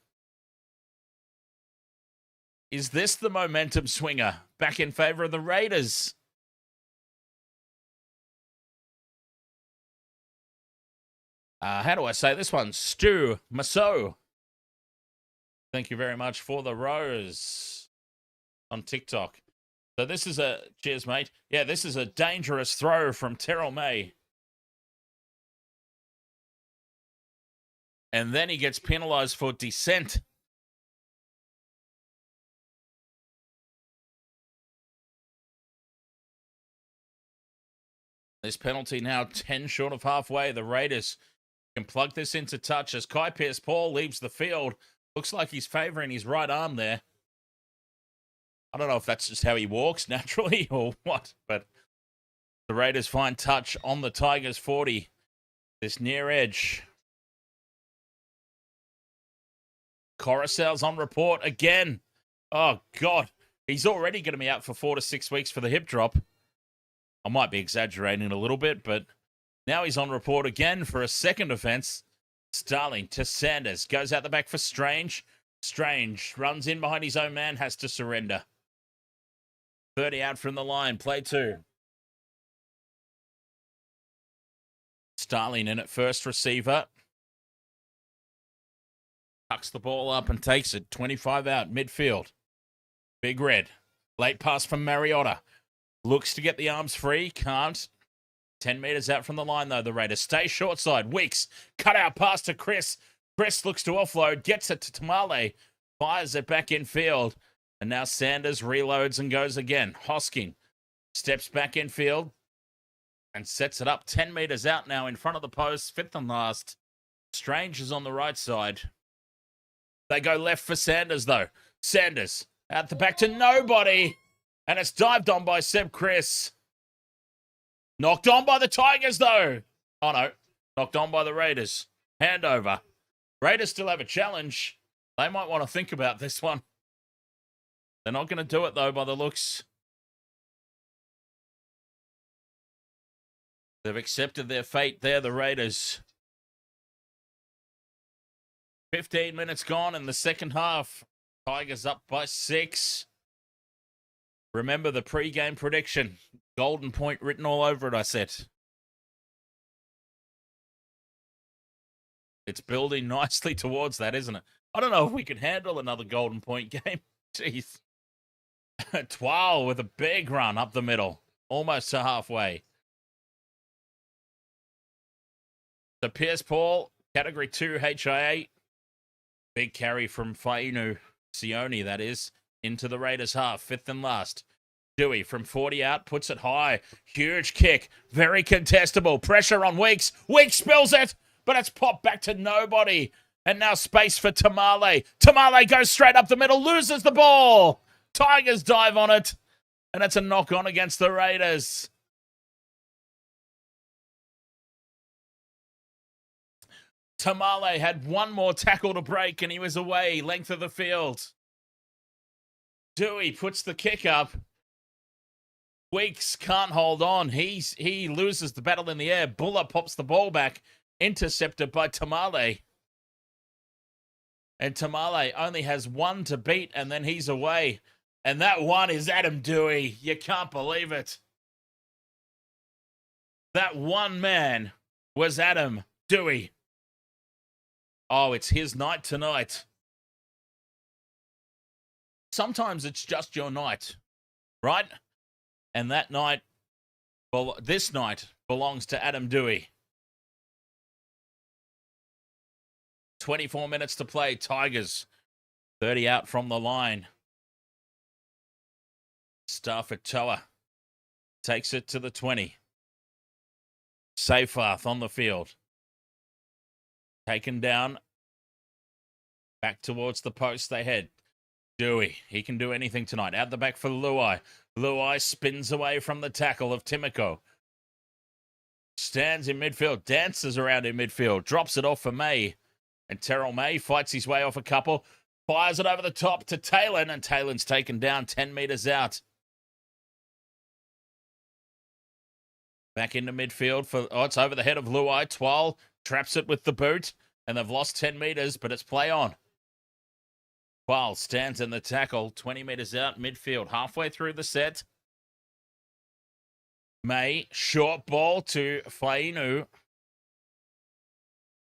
Is this the momentum swinger? Back in favour of the Raiders. How do I say this one? Stu Maso. Thank you very much for the rose on TikTok. So this is a... Cheers, mate. Yeah, this is a dangerous throw from Terrell May. And then he gets penalised for dissent. This penalty now 10 short of halfway. The Raiders can plug this into touch as Kai Pearce-Paul leaves the field. Looks like he's favouring his right arm there. I don't know if that's just how he walks naturally or what, but the Raiders find touch on the Tigers 40. This near edge. Coruscant's on report again. Oh, God. He's already going to be out for 4 to 6 weeks for the hip drop. I might be exaggerating a little bit, but now he's on report again for a second offence. Starling to Sanders. Goes out the back for Strange. Strange runs in behind his own man. Has to surrender. 30 out from the line. Play 2. Starling in at first receiver. Tucks the ball up and takes it. 25 out. Midfield. Big Red. Late pass from Mariota. Looks to get the arms free. Can't. 10 metres out from the line, though, the Raiders. Stay short side. Weeks. Cut out pass to Chris. Chris looks to offload. Gets it to Tamale. Fires it back in field. And now Sanders reloads and goes again. Hosking steps back in field and sets it up 10 metres out now in front of the post. Fifth and last. Strange is on the right side. They go left for Sanders, though. Sanders out the back to nobody. And it's dived on by Seb Chris. Knocked on by the Tigers, though. Oh, no. Knocked on by the Raiders. Handover. Raiders still have a challenge. They might want to think about this one. They're not going to do it, though, by the looks. They've accepted their fate there, the Raiders. 15 minutes gone in the second half. Tigers up by 6. Remember the pre-game prediction. Golden point written all over it, I said. It's building nicely towards that, isn't it? I don't know if we can handle another golden point game. Jeez. Twal with a big run up the middle, almost to halfway. So Pierce Paul, category 2 HIA. Big carry from Fainu Sione, that is, into the Raiders half, fifth and last. Dewey from 40 out, puts it high. Huge kick, very contestable. Pressure on Weeks. Weeks spills it, but it's popped back to nobody. And now space for Tamale. Tamale goes straight up the middle, loses the ball. Tigers dive on it, and it's a knock on against the Raiders. Tamale had one more tackle to break, and he was away, length of the field. Dewey puts the kick up. Weeks can't hold on. He loses the battle in the air. Buller pops the ball back, intercepted by Tamale. And Tamale only has one to beat, and then he's away. And that one is Adam Dewey. You can't believe it. That one man was Adam Dewey. Oh, it's his night tonight. Sometimes it's just your night, right? And that night, well, this night belongs to Adam Dewey. 24 minutes to play. Tigers 30 out from the line. Starford Toa takes it to the 20. Seyfarth on the field. Taken down. Back towards the post they head. Dewey, he can do anything tonight. Out the back for Luai. Luai spins away from the tackle of Timoko. Stands in midfield, dances around in midfield, drops it off for May. And Terrell May fights his way off a couple, fires it over the top to Taylor, and Taylor's taken down 10 metres out. Back into midfield for, it's over the head of Luai. Twal traps it with the boot, and they've lost 10 metres, but it's play on. Twal stands in the tackle, 20 metres out, midfield, halfway through the set. May, short ball to Fainu.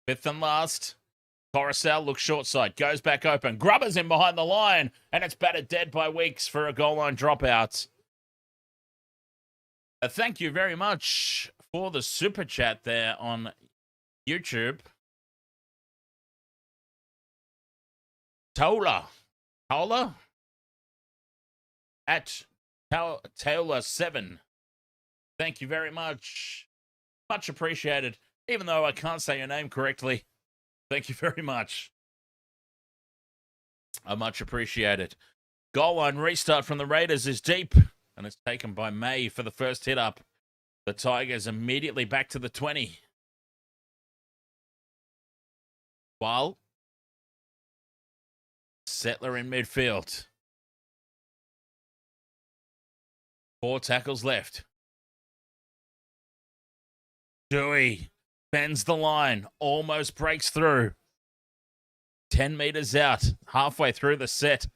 Fifth and last. Coruscant looks short side, goes back open. Grubber's in behind the line, and it's battered dead by Weeks for a goal line dropout. Thank you very much for the super chat there on YouTube. Tola at Taylor7. Thank you very much. Much appreciated. Even though I can't say your name correctly, thank you very much. I much appreciate it. Goal line restart from the Raiders is deep, and it's taken by May for the first hit up. The Tigers immediately back to the 20. While Settler in midfield. 4 tackles left. Dewey bends the line, almost breaks through. 10 metres out, halfway through the set.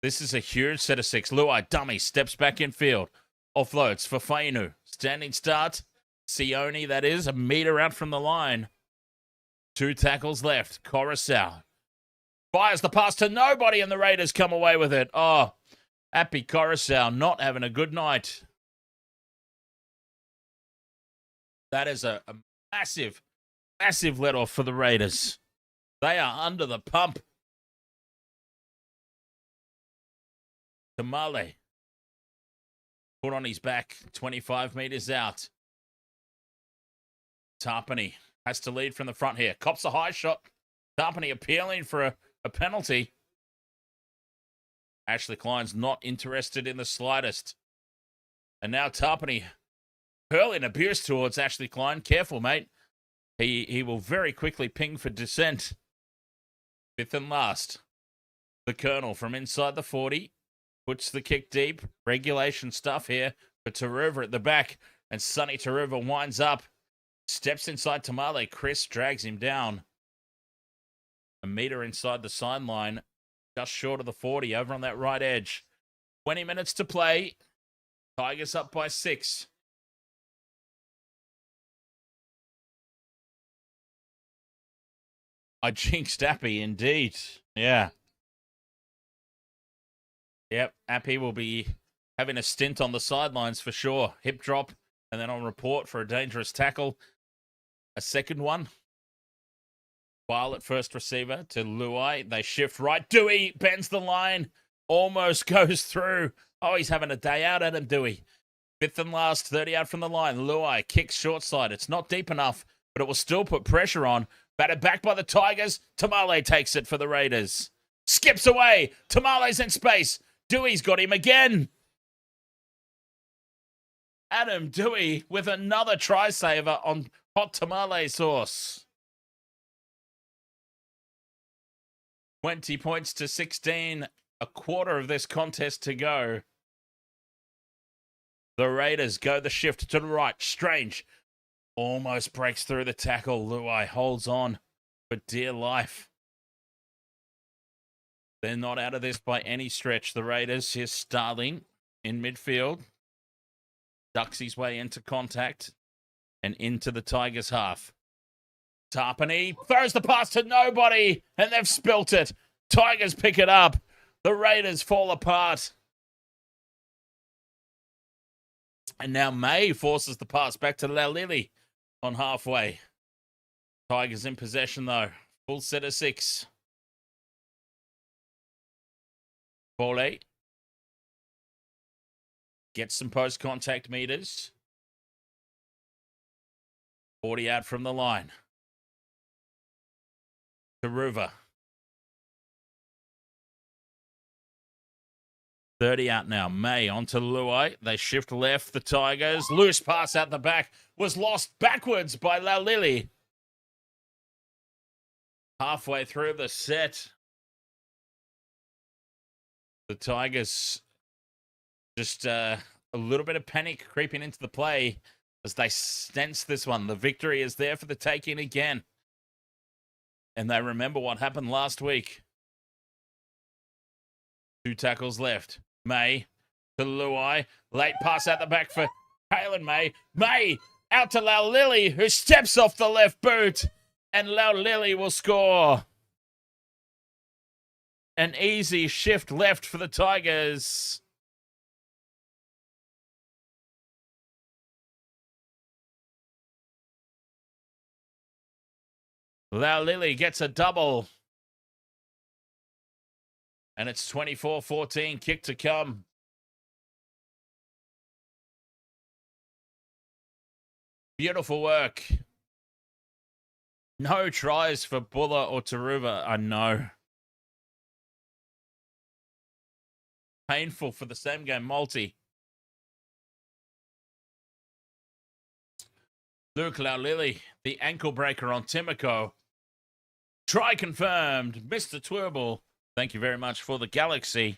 This is a huge set of 6. Luai, dummy, steps back in field. Offloads for Fainu. Standing start. Sione, that is, a metre out from the line. 2 tackles left. Coruscant fires the pass to nobody, and the Raiders come away with it. Oh, Appy Coruscant not having a good night. That is a massive, massive let-off for the Raiders. They are under the pump. Tamale put on his back, 25 metres out. Tarpany has to lead from the front here. Cops a high shot. Tarpany appealing for a penalty. Ashley Klein's not interested in the slightest. And now Tarpany hurling abuse towards Ashley Klein. Careful, mate. He will very quickly ping for dissent. Fifth and last. The Colonel from inside the 40. Puts the kick deep. Regulation stuff here for Taruva at the back. And Sonny Taruva winds up. Steps inside Tamale. Chris drags him down. A metre inside the sideline. Just short of the 40 over on that right edge. 20 minutes to play. Tigers up by 6. I jinxed Appy, indeed. Yeah. Yep, Appy will be having a stint on the sidelines for sure. Hip drop, and then on report for a dangerous tackle. A second one. While at first receiver to Luai. They shift right. Dewey bends the line. Almost goes through. Oh, he's having a day out at him, Dewey. Fifth and last, 30 out from the line. Luai kicks short side. It's not deep enough, but it will still put pressure on. Batted back by the Tigers. Tamale takes it for the Raiders. Skips away. Tamale's in space. Dewey's got him again. Adam Dewey with another try saver on hot tamale sauce. 20 points to 16. A quarter of this contest to go. The Raiders go the shift to the right. Strange almost breaks through the tackle. Luai holds on for dear life. They're not out of this by any stretch. The Raiders. Here's Starling in midfield. Ducks his way into contact and into the Tigers' half. Papali'i throws the pass to nobody, and they've spilt it. Tigers pick it up. The Raiders fall apart. And now May forces the pass back to Laulilii on halfway. Tigers in possession, though. Full set of 6. Paulie gets some post-contact meters. 40 out from the line. Taruva. 30 out now. May onto Luai. They shift left. The Tigers. Loose pass out the back. Was lost backwards by Laulilii. Halfway through the set. The Tigers just a little bit of panic creeping into the play as they sense this one. The victory is there for the taking again. And they remember what happened last week. 2 tackles left. May to Luai. Late pass out the back for Kalen May. May out to Laulilii, who steps off the left boot. And Laulilii will score. An easy shift left for the Tigers. Laulilii gets a double. And it's 24-14, kick to come. Beautiful work. No tries for Buller or Taruva, I know. Painful for the same game multi. Luke Laulilii, the ankle breaker on Timoko. Try confirmed. Mr. Twirball. Thank you very much for the galaxy.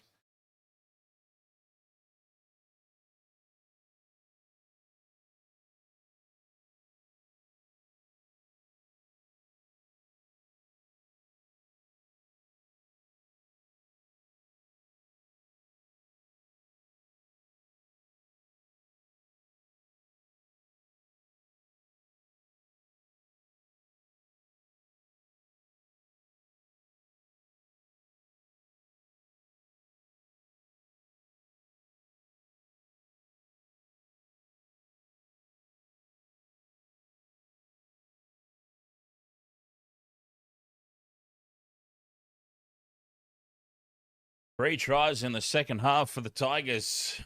Three tries in the second half for the Tigers.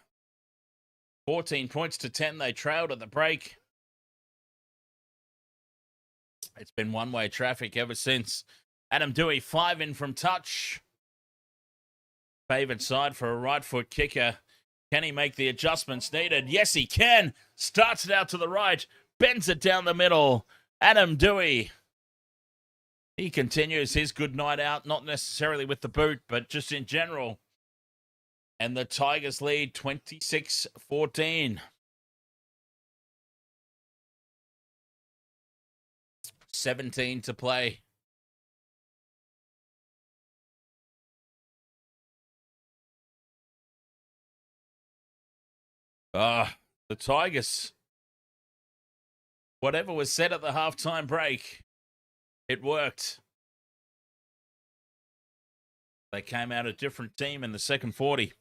14 points to 10. They trailed at the break. It's been one-way traffic ever since. Adam Dewey, 5 in from touch. Favoured side for a right foot kicker. Can he make the adjustments needed? Yes, he can. Starts it out to the right. Bends it down the middle. Adam Dewey. He continues his good night out, not necessarily with the boot, but just in general. And the Tigers lead 26-14. 17 to play. The Tigers. Whatever was said at the halftime break, it worked. They came out a different team in the second 40.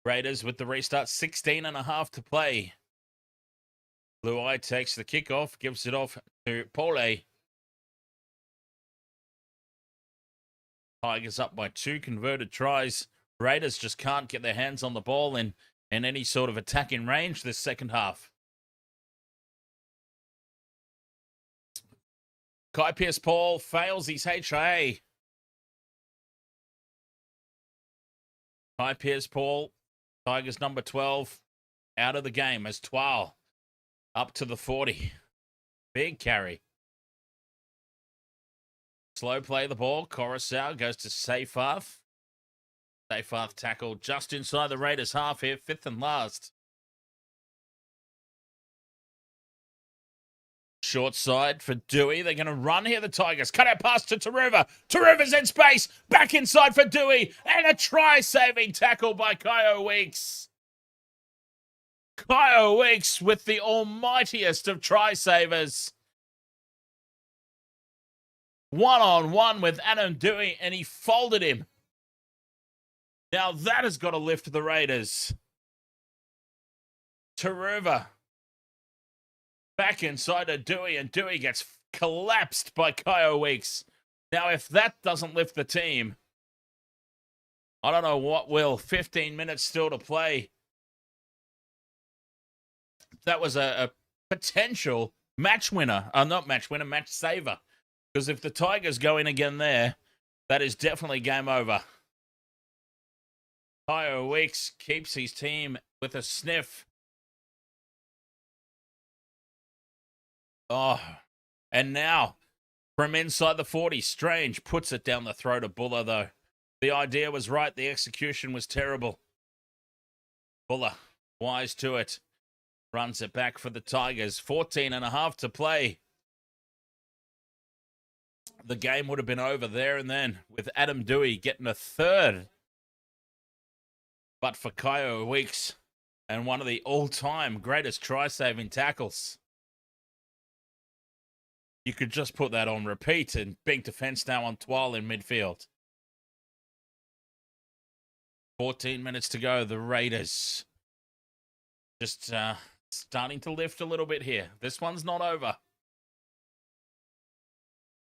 Raiders with the restart, 16.5 to play. Laurie takes the kickoff, gives it off to Papali'i. Tigers up by 2 converted tries. Raiders just can't get their hands on the ball in any sort of attacking range this second half. Kai Pearce-Paul fails his HIA. Kai Pearce-Paul, Tigers number 12, out of the game as Twal up to the 40. Big carry. Slow play the ball. Coruscant goes to Seyfarth. Seyfarth tackle just inside the Raiders half here, 5th and last. Short side for Dewey. They're going to run here, the Tigers. Cut out pass to Taruva. Taruva's in space. Back inside for Dewey. And a try-saving tackle by Kyo Weeks. Kyo Weeks with the almightiest of try-savers. One-on-one with Adam Dewey, and he folded him. Now that has got to lift the Raiders. Taruva back inside of Dewey, and Dewey gets collapsed by Kyo Weeks. Now, if that doesn't lift the team, I don't know what will. 15 minutes still to play. That was a potential match winner. Not match winner, match saver. Because if the Tigers go in again there, that is definitely game over. Kyo Weeks keeps his team with a sniff. Oh, and now from inside the 40, Strange puts it down the throat of Buller, though. The idea was right. The execution was terrible. Buller, wise to it, runs it back for the Tigers. 14.5 to play. The game would have been over there and then with Adam Dewey getting a third. But for Kyo Weeks and one of the all-time greatest try-saving tackles. You could just put that on repeat and big defense now on Twal in midfield. 14 minutes to go. The Raiders just starting to lift a little bit here. This one's not over.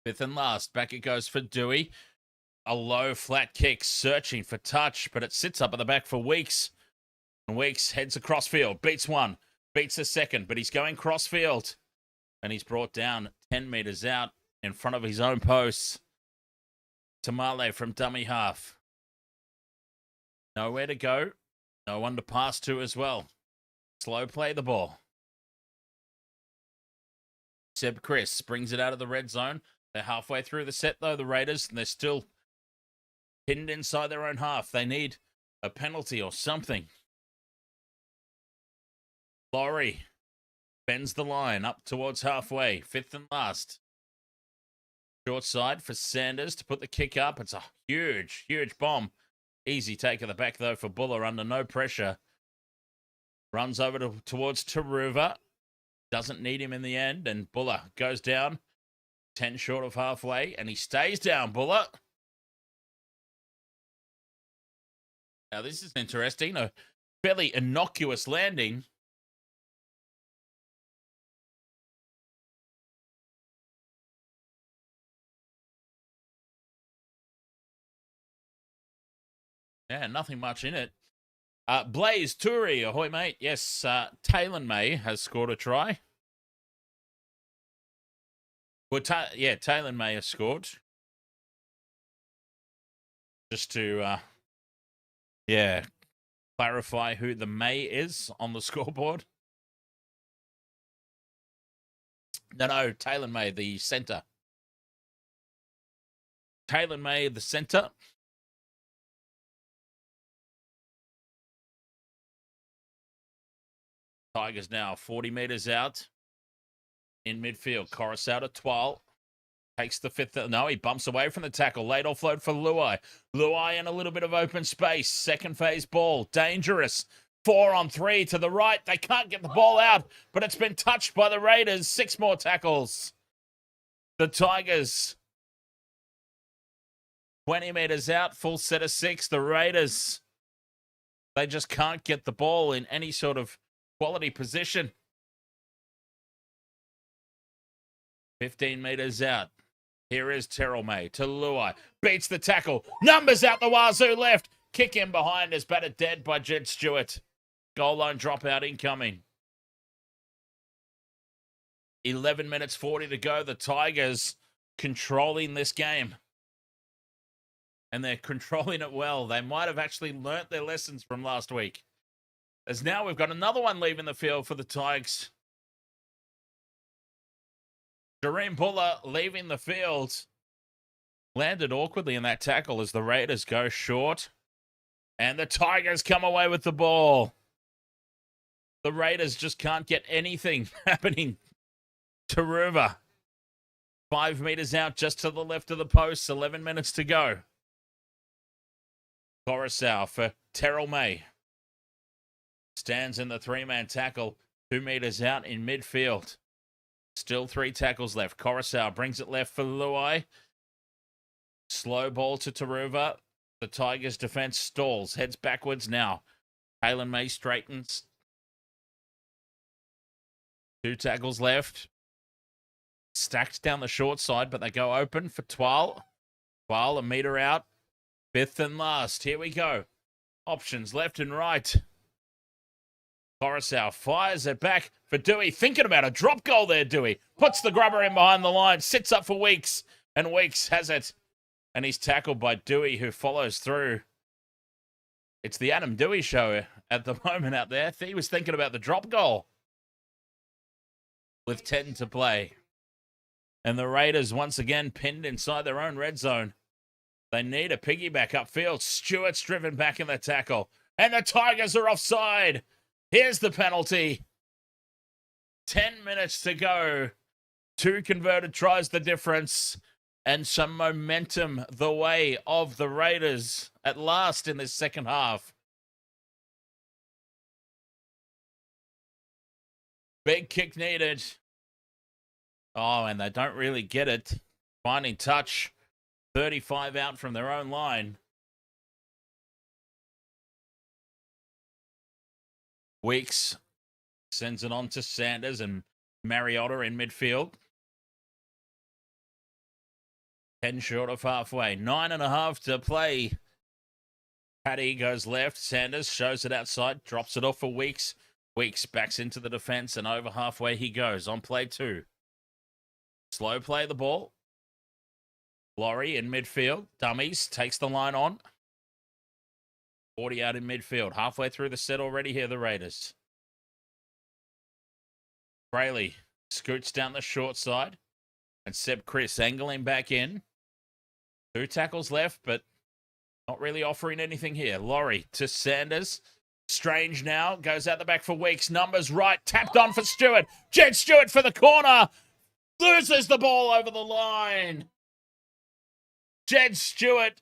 5th and last. Back it goes for Dewey. A low flat kick searching for touch, but it sits up at the back for Weeks. And Weeks heads across field. Beats one. Beats a second, but he's going cross field. And he's brought down 10 metres out in front of his own posts. Tamale from dummy half. Nowhere to go. No one to pass to as well. Slow play the ball. Seb Chris brings it out of the red zone. They're halfway through the set, though, the Raiders, and they're still pinned inside their own half. They need a penalty or something. Laurie bends the line up towards halfway. 5th and last. Short side for Sanders to put the kick up. It's a huge, huge bomb. Easy take of the back, though, for Buller under no pressure. Runs over towards Taruva. Doesn't need him in the end. And Buller goes down 10 short of halfway. And he stays down, Buller. Now, this is interesting. A fairly innocuous landing. Yeah, nothing much in it. Blaze Turi, ahoy, mate. Yes, Taylor May has scored a try. Well, Taylor May has scored. Just to, clarify who the May is on the scoreboard. No, Taylor May, the centre. Taylor May, the centre. Tigers now 40 metres out in midfield. Coruscant at Twal. Takes the 5th. No, he bumps away from the tackle. Late offload for Luai. Luai in a little bit of open space. Second phase ball. Dangerous. 4-on-3 to the right. They can't get the ball out, but it's been touched by the Raiders. 6 more tackles. The Tigers 20 metres out. Full set of 6. The Raiders They just can't get the ball in any sort of quality position. 15 metres out. Here is Terrell May to Luai. Beats the tackle. Numbers out the wazoo left. Kick in behind is batted dead by Jed Stewart. Goal line dropout incoming. 11 minutes 40 to go. The Tigers controlling this game. And they're controlling it well. They might have actually learnt their lessons from last week. As now we've got another one leaving the field for the Tigers. Jareem Buller leaving the field. Landed awkwardly in that tackle as the Raiders go short. And the Tigers come away with the ball. The Raiders just can't get anything happening. Taruva. 5 metres out just to the left of the post. 11 minutes to go. Coruscant for Terrell May. Stands in the three-man tackle. 2 metres out in midfield. Still 3 tackles left. Coruscant brings it left for Luai. Slow ball to Taruva. The Tigers' defence stalls. Heads backwards now. Halen May straightens. 2 tackles left. Stacked down the short side, but they go open for Twal. Twal a metre out. 5th and last. Here we go. Options left and right. Coruscant fires it back for Dewey. Thinking about a drop goal there, Dewey. Puts the grubber in behind the line. Sits up for Weeks. And Weeks has it. And he's tackled by Dewey, who follows through. It's the Adam Dewey show at the moment out there. He was thinking about the drop goal. With 10 to play. And the Raiders once again pinned inside their own red zone. They need a piggyback upfield. Stewart's driven back in the tackle. And the Tigers are offside. Here's the penalty. 10 minutes to go. 2 converted tries the difference. And some momentum the way of the Raiders at last in this second half. Big kick needed. Oh, and they don't really get it. Finding touch. 35 out from their own line. Weeks sends it on to Sanders and Mariota in midfield. 10 short of halfway. 9.5 to play. Paddy goes left. Sanders shows it outside. Drops it off for Weeks. Weeks backs into the defense and over halfway he goes on play 2. Slow play the ball. Laurie in midfield. Dummies. Takes the line on. 40 out in midfield. Halfway through the set already here, the Raiders. Brayley scoots down the short side. And Seb Chris angling back in. 2 tackles left, but not really offering anything here. Laurie to Sanders. Strange now. Goes out the back for Weeks. Numbers right. Tapped on for Stewart. Jed Stewart for the corner. Loses the ball over the line. Jed Stewart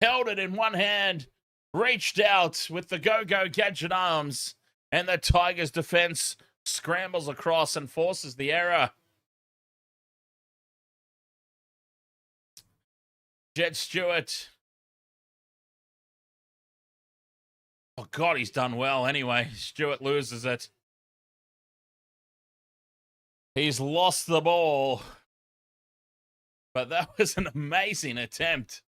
held it in one hand. Reached out with the go-go gadget arms. And the Tigers defense scrambles across and forces the error. Jed Stewart. Oh, God, he's done well anyway. Stewart loses it. He's lost the ball. But that was an amazing attempt.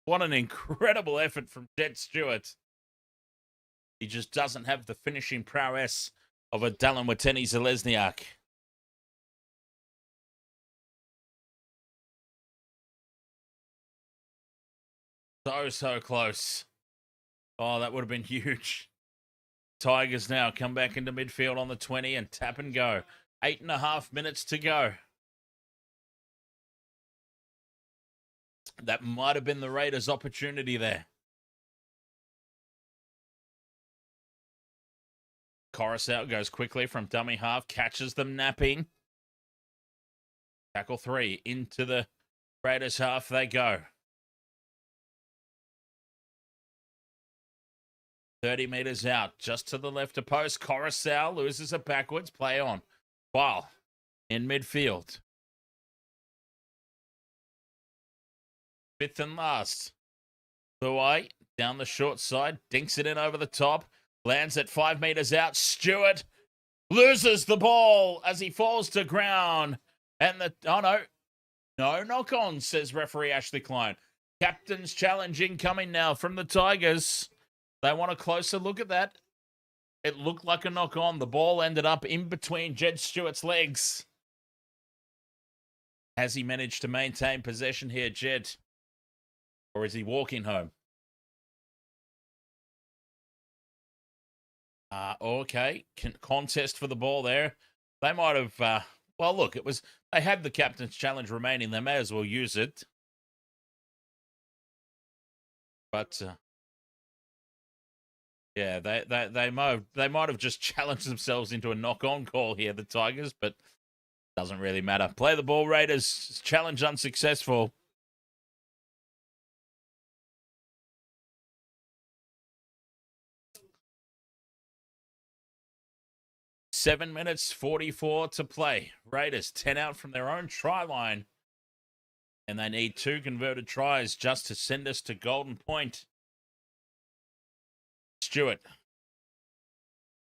What an incredible effort from Jed Stewart. He just doesn't have the finishing prowess of a Dallin Watene-Zelezniak. So close. Oh, that would have been huge. Tigers now come back into midfield on the 20 and tap and go. 8.5 minutes to go. That might have been the Raiders' opportunity there. Coruscant goes quickly from dummy half, catches them napping. Tackle 3 into the Raiders' half they go. 30 metres out, just to the left of post. Coruscant loses it backwards. Play on. While in midfield. 5th and last. Luai Down the short side, dinks it in over the top. Lands at 5 meters out. Stewart loses the ball as he falls to ground. And no knock on, says referee Ashley Klein. Captain's challenge incoming now from the Tigers. They want a closer look at that. It looked like a knock on. The ball ended up in between Jed Stewart's legs. Has he managed to maintain possession here, Jed? Or is he walking home? Okay. Contest for the ball there. They might have... well, look, they had the captain's challenge remaining. They may as well use it. But yeah, they might have just challenged themselves into a knock-on call here, the Tigers, but doesn't really matter. Play the ball, Raiders. Challenge unsuccessful. Seven minutes 44 to play. Raiders 10 out from their own try line. And they need 2 converted tries just to send us to golden point. Stewart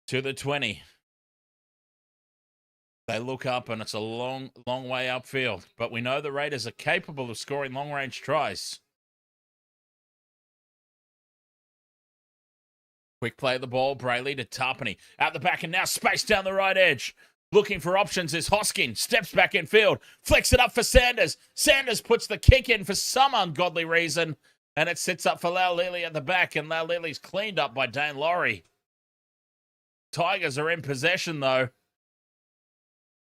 to the 20. They look up and it's a long way upfield. But we know the Raiders are capable of scoring long-range tries. Quick play of the ball. Brayley to Tarpany. Out the back and now space down the right edge. Looking for options is Hoskin. Steps back in field. Flicks it up for Sanders. Sanders puts the kick in for some ungodly reason. And it sits up for Laulilii at the back. And Laulili's cleaned up by Daine Laurie. Tigers are in possession though.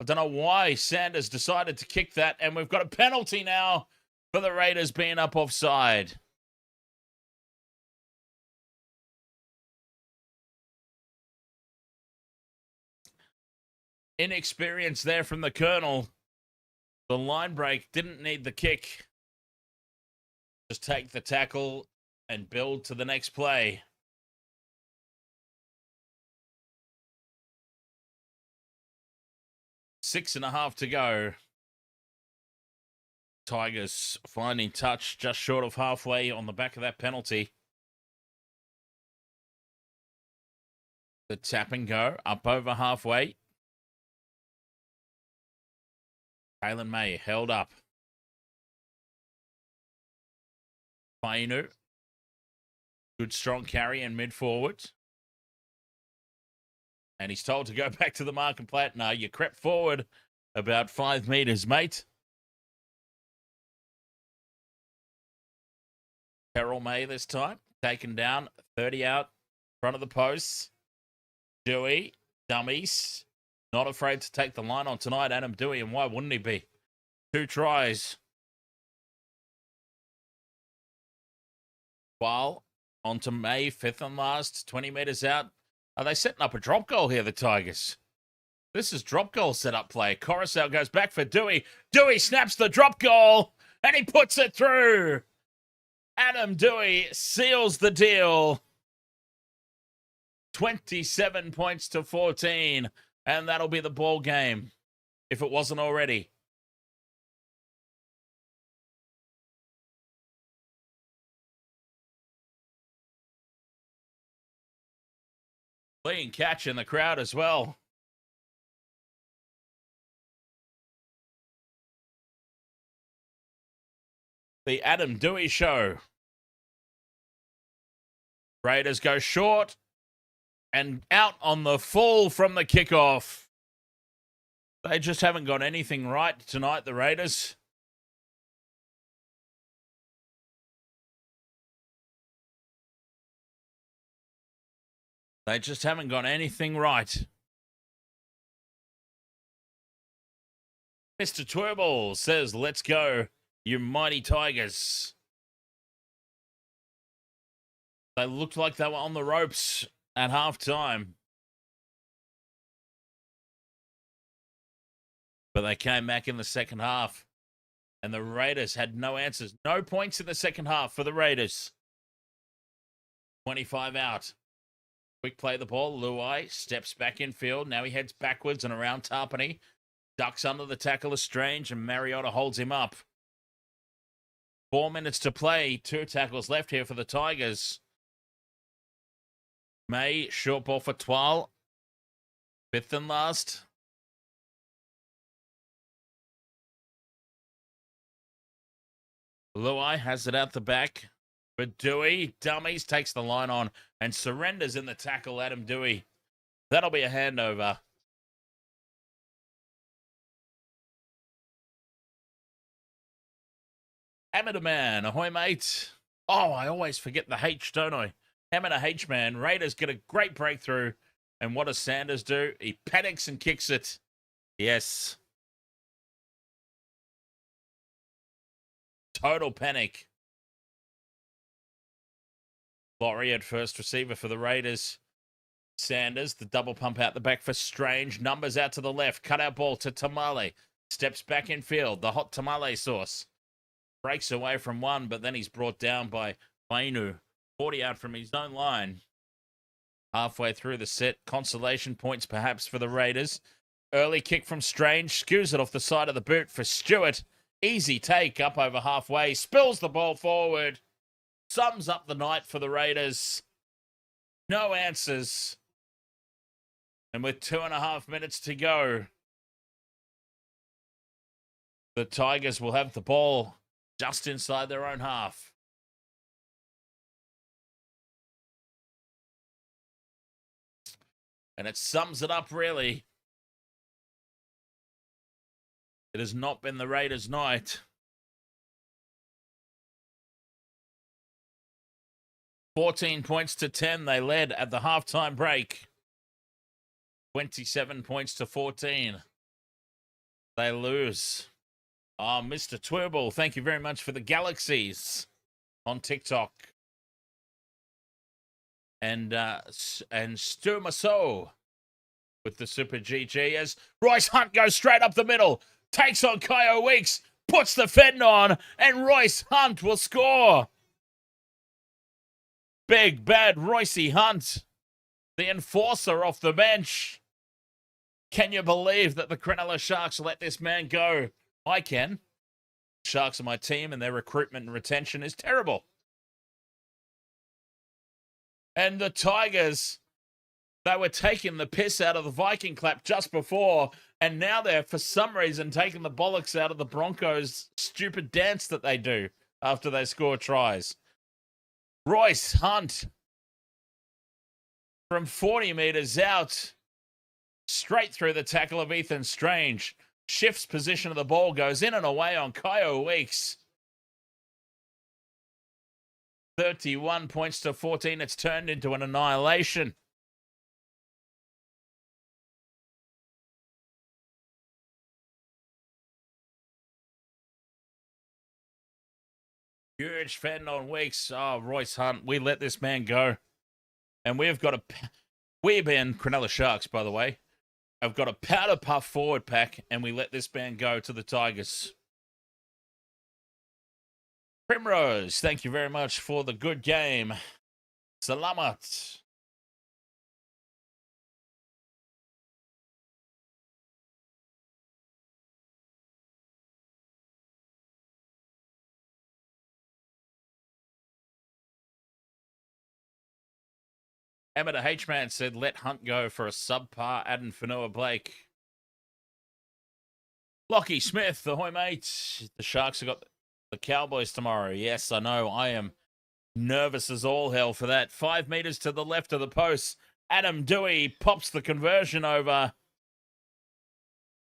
I don't know why Sanders decided to kick that. And we've got a penalty now for the Raiders being up offside. Inexperience there from the Colonel. The line break didn't need the kick. Just take the tackle and build to the next play. Six and a half to go. Tigers finding touch just short of halfway on the back of that penalty. The tap and go up over halfway. Kalen May held up. Fainu. Good strong carry and mid forward. And he's told to go back to the mark and play it. No, you crept forward about 5 meters, mate. Terrell May this time. Taken down. 30 out. Front of the posts. Dewey. Dummies. Not afraid to take the line on tonight, Adam Dewey, and why wouldn't he be? 2 tries. While onto May, 5th and last, 20 meters out. Are they setting up a drop goal here, the Tigers? This is drop goal setup play. Coruscant goes back for Dewey. Dewey snaps the drop goal, and he puts it through. Adam Dewey seals the deal. 27 points to 14. And that'll be the ball game, if it wasn't already. Clean catch in the crowd as well. The Adam Dewey Show. Raiders go short. And out on the fall from the kickoff. They just haven't got anything right tonight, the Raiders. They just haven't got anything right. Mr. Twirball says, let's go, you mighty Tigers. They looked like they were on the ropes at halftime. But they came back in the second half. And the Raiders had no answers. No points in the second half for the Raiders. 25 out. Quick play the ball. Luai steps back in field. Now he heads backwards and around Tarpany. Ducks under the tackle of Strange and Mariota holds him up. 4 minutes to play. 2 tackles left here for the Tigers. May, short ball for Twal. 5th and last. Luai has it out the back. But Dewey, dummies, takes the line on and surrenders in the tackle. Adam Dewey. That'll be a handover. Amateur man, ahoy mate. Oh, I always forget the H, don't I? Amateur H man. Raiders get a great breakthrough. And what does Sanders do? He panics and kicks it. Yes. Total panic. Laurie at first receiver for the Raiders. Sanders, the double pump out the back for Strange. Numbers out to the left. Cut out ball to Tamale. Steps back in field. The hot tamale sauce. Breaks away from one, but then he's brought down by Wainu. 40 out from his own line. Halfway through the set. Consolation points perhaps for the Raiders. Early kick from Strange. Skews it off the side of the boot for Stewart. Easy take up over halfway. Spills the ball forward. Sums up the night for the Raiders. No answers. And with 2.5 minutes to go, the Tigers will have the ball just inside their own half. And it sums it up, really. It has not been the Raiders' night. 14 points to 10. They led at the halftime break. 27 points to 14. They lose. Oh, Mr. Twirball, thank you very much for the galaxies on TikTok. And Stu Maso with the Super GG as Royce Hunt goes straight up the middle. Takes on Kyo Weeks. Puts the fend on. And Royce Hunt will score. Big bad Roycey Hunt. The enforcer off the bench. Can you believe that the Cronulla Sharks let this man go? I can. Sharks are my team and their recruitment and retention is terrible. And the Tigers, they were taking the piss out of the Viking clap just before, and now they're, for some reason, taking the bollocks out of the Broncos' stupid dance that they do after they score tries. Royce Hunt, from 40 metres out, straight through the tackle of Ethan Strange. Shifts position of the ball, goes in and away on Kyo Weeks. 31 points to 14. It's turned into an annihilation. Huge fend on Weeks. Oh, Royce Hunt, we let this man go. And we've got we being Cronulla Sharks, by the way, I've got a powder puff forward pack, and we let this man go to the Tigers. Primrose, thank you very much for the good game. Salamat. Amateur H-Man said, let Hunt go for a subpar Adam Fanua Blake. Lockie Smith, ahoy mate. The Sharks have got the Cowboys tomorrow. Yes, I know. I am nervous as all hell for that. 5 meters to the left of the post. Adam Dewey pops the conversion over.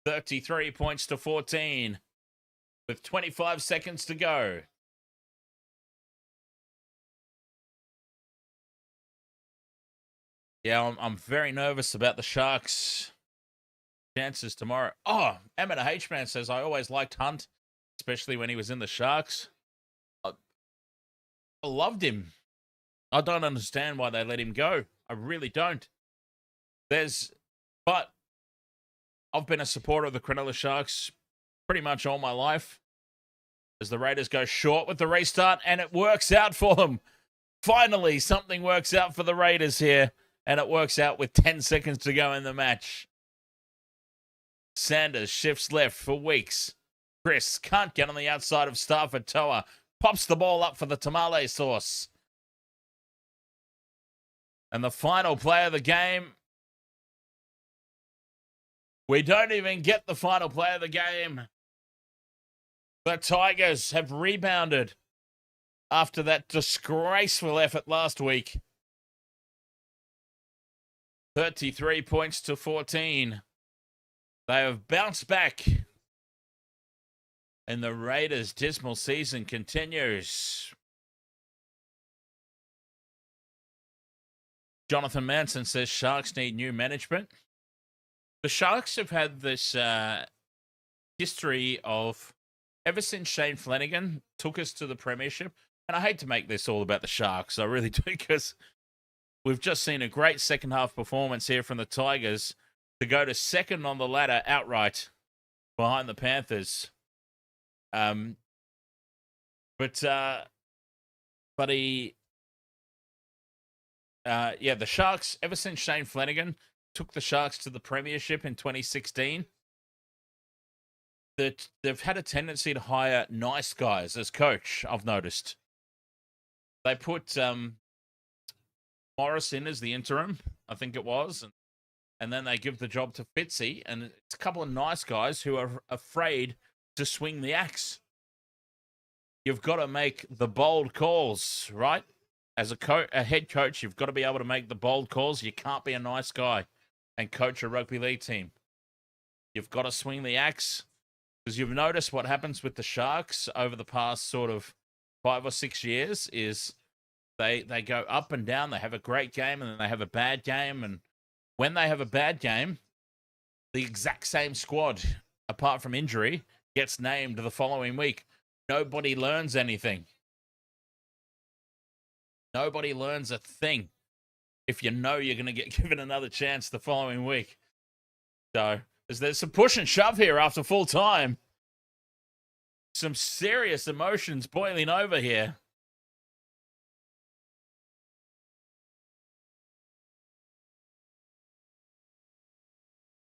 33 points to 14 with 25 seconds to go. Yeah, I'm very nervous about the Sharks' chances tomorrow. Oh, Amateur H-Man says, I always liked Hunt, especially when he was in the Sharks. I loved him. I don't understand why they let him go. I really don't. But I've been a supporter of the Cronulla Sharks pretty much all my life. As the Raiders go short with the restart, and it works out for them. Finally, something works out for the Raiders here. And it works out with 10 seconds to go in the match. Sanders shifts left for Weeks. Chris can't get on the outside of Starford Toa. Pops the ball up for the tamale sauce. And the final play of the game. We don't even get the final play of the game. The Tigers have rebounded after that disgraceful effort last week. 33 points to 14. They have bounced back. And the Raiders' dismal season continues. Jonathan Manson says Sharks need new management. The Sharks have had this history of, ever since Shane Flanagan took us to the premiership, and I hate to make this all about the Sharks, I really do, because we've just seen a great second half performance here from the Tigers to go to second on the ladder outright behind the Panthers. The Sharks, ever since Shane Flanagan took the Sharks to the premiership in 2016, that they've had a tendency to hire nice guys as coach, I've noticed. They put Morris in as the interim, I think it was, and then they give the job to Fitzy, and it's a couple of nice guys who are afraid to swing the axe. You've got to make the bold calls, right? As a head coach, you've got to be able to make the bold calls. You can't be a nice guy and coach a rugby league team. You've got to swing the axe, because you've noticed what happens with the Sharks over the past sort of 5 or 6 years is they go up and down. They have a great game and then they have a bad game. And when they have a bad game, the exact same squad, apart from injury, gets named the following week. Nobody learns anything. Nobody learns a thing if you know you're going to get given another chance the following week. So there's some push and shove here after full time. Some serious emotions boiling over here.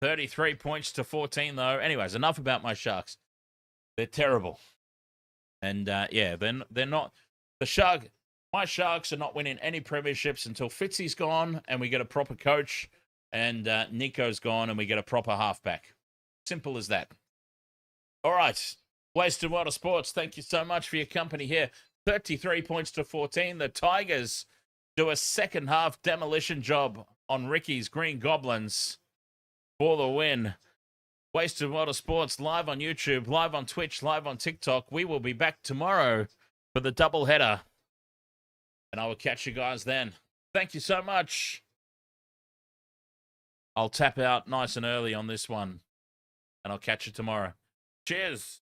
$33 points to 14, though. Anyways, enough about my Sharks. They're terrible. And, they're not... My Sharks are not winning any premierships until Fitzy's gone and we get a proper coach, and Nico's gone and we get a proper halfback. Simple as that. All right. Wasted World of Sports, thank you so much for your company here. 33 points to 14. The Tigers do a second half demolition job on Ricky's Green Goblins for the win. Wasted World of Sports live on YouTube, live on Twitch, live on TikTok. We will be back tomorrow for the double header. And I will catch you guys then. Thank you so much. I'll tap out nice and early on this one. And I'll catch you tomorrow. Cheers.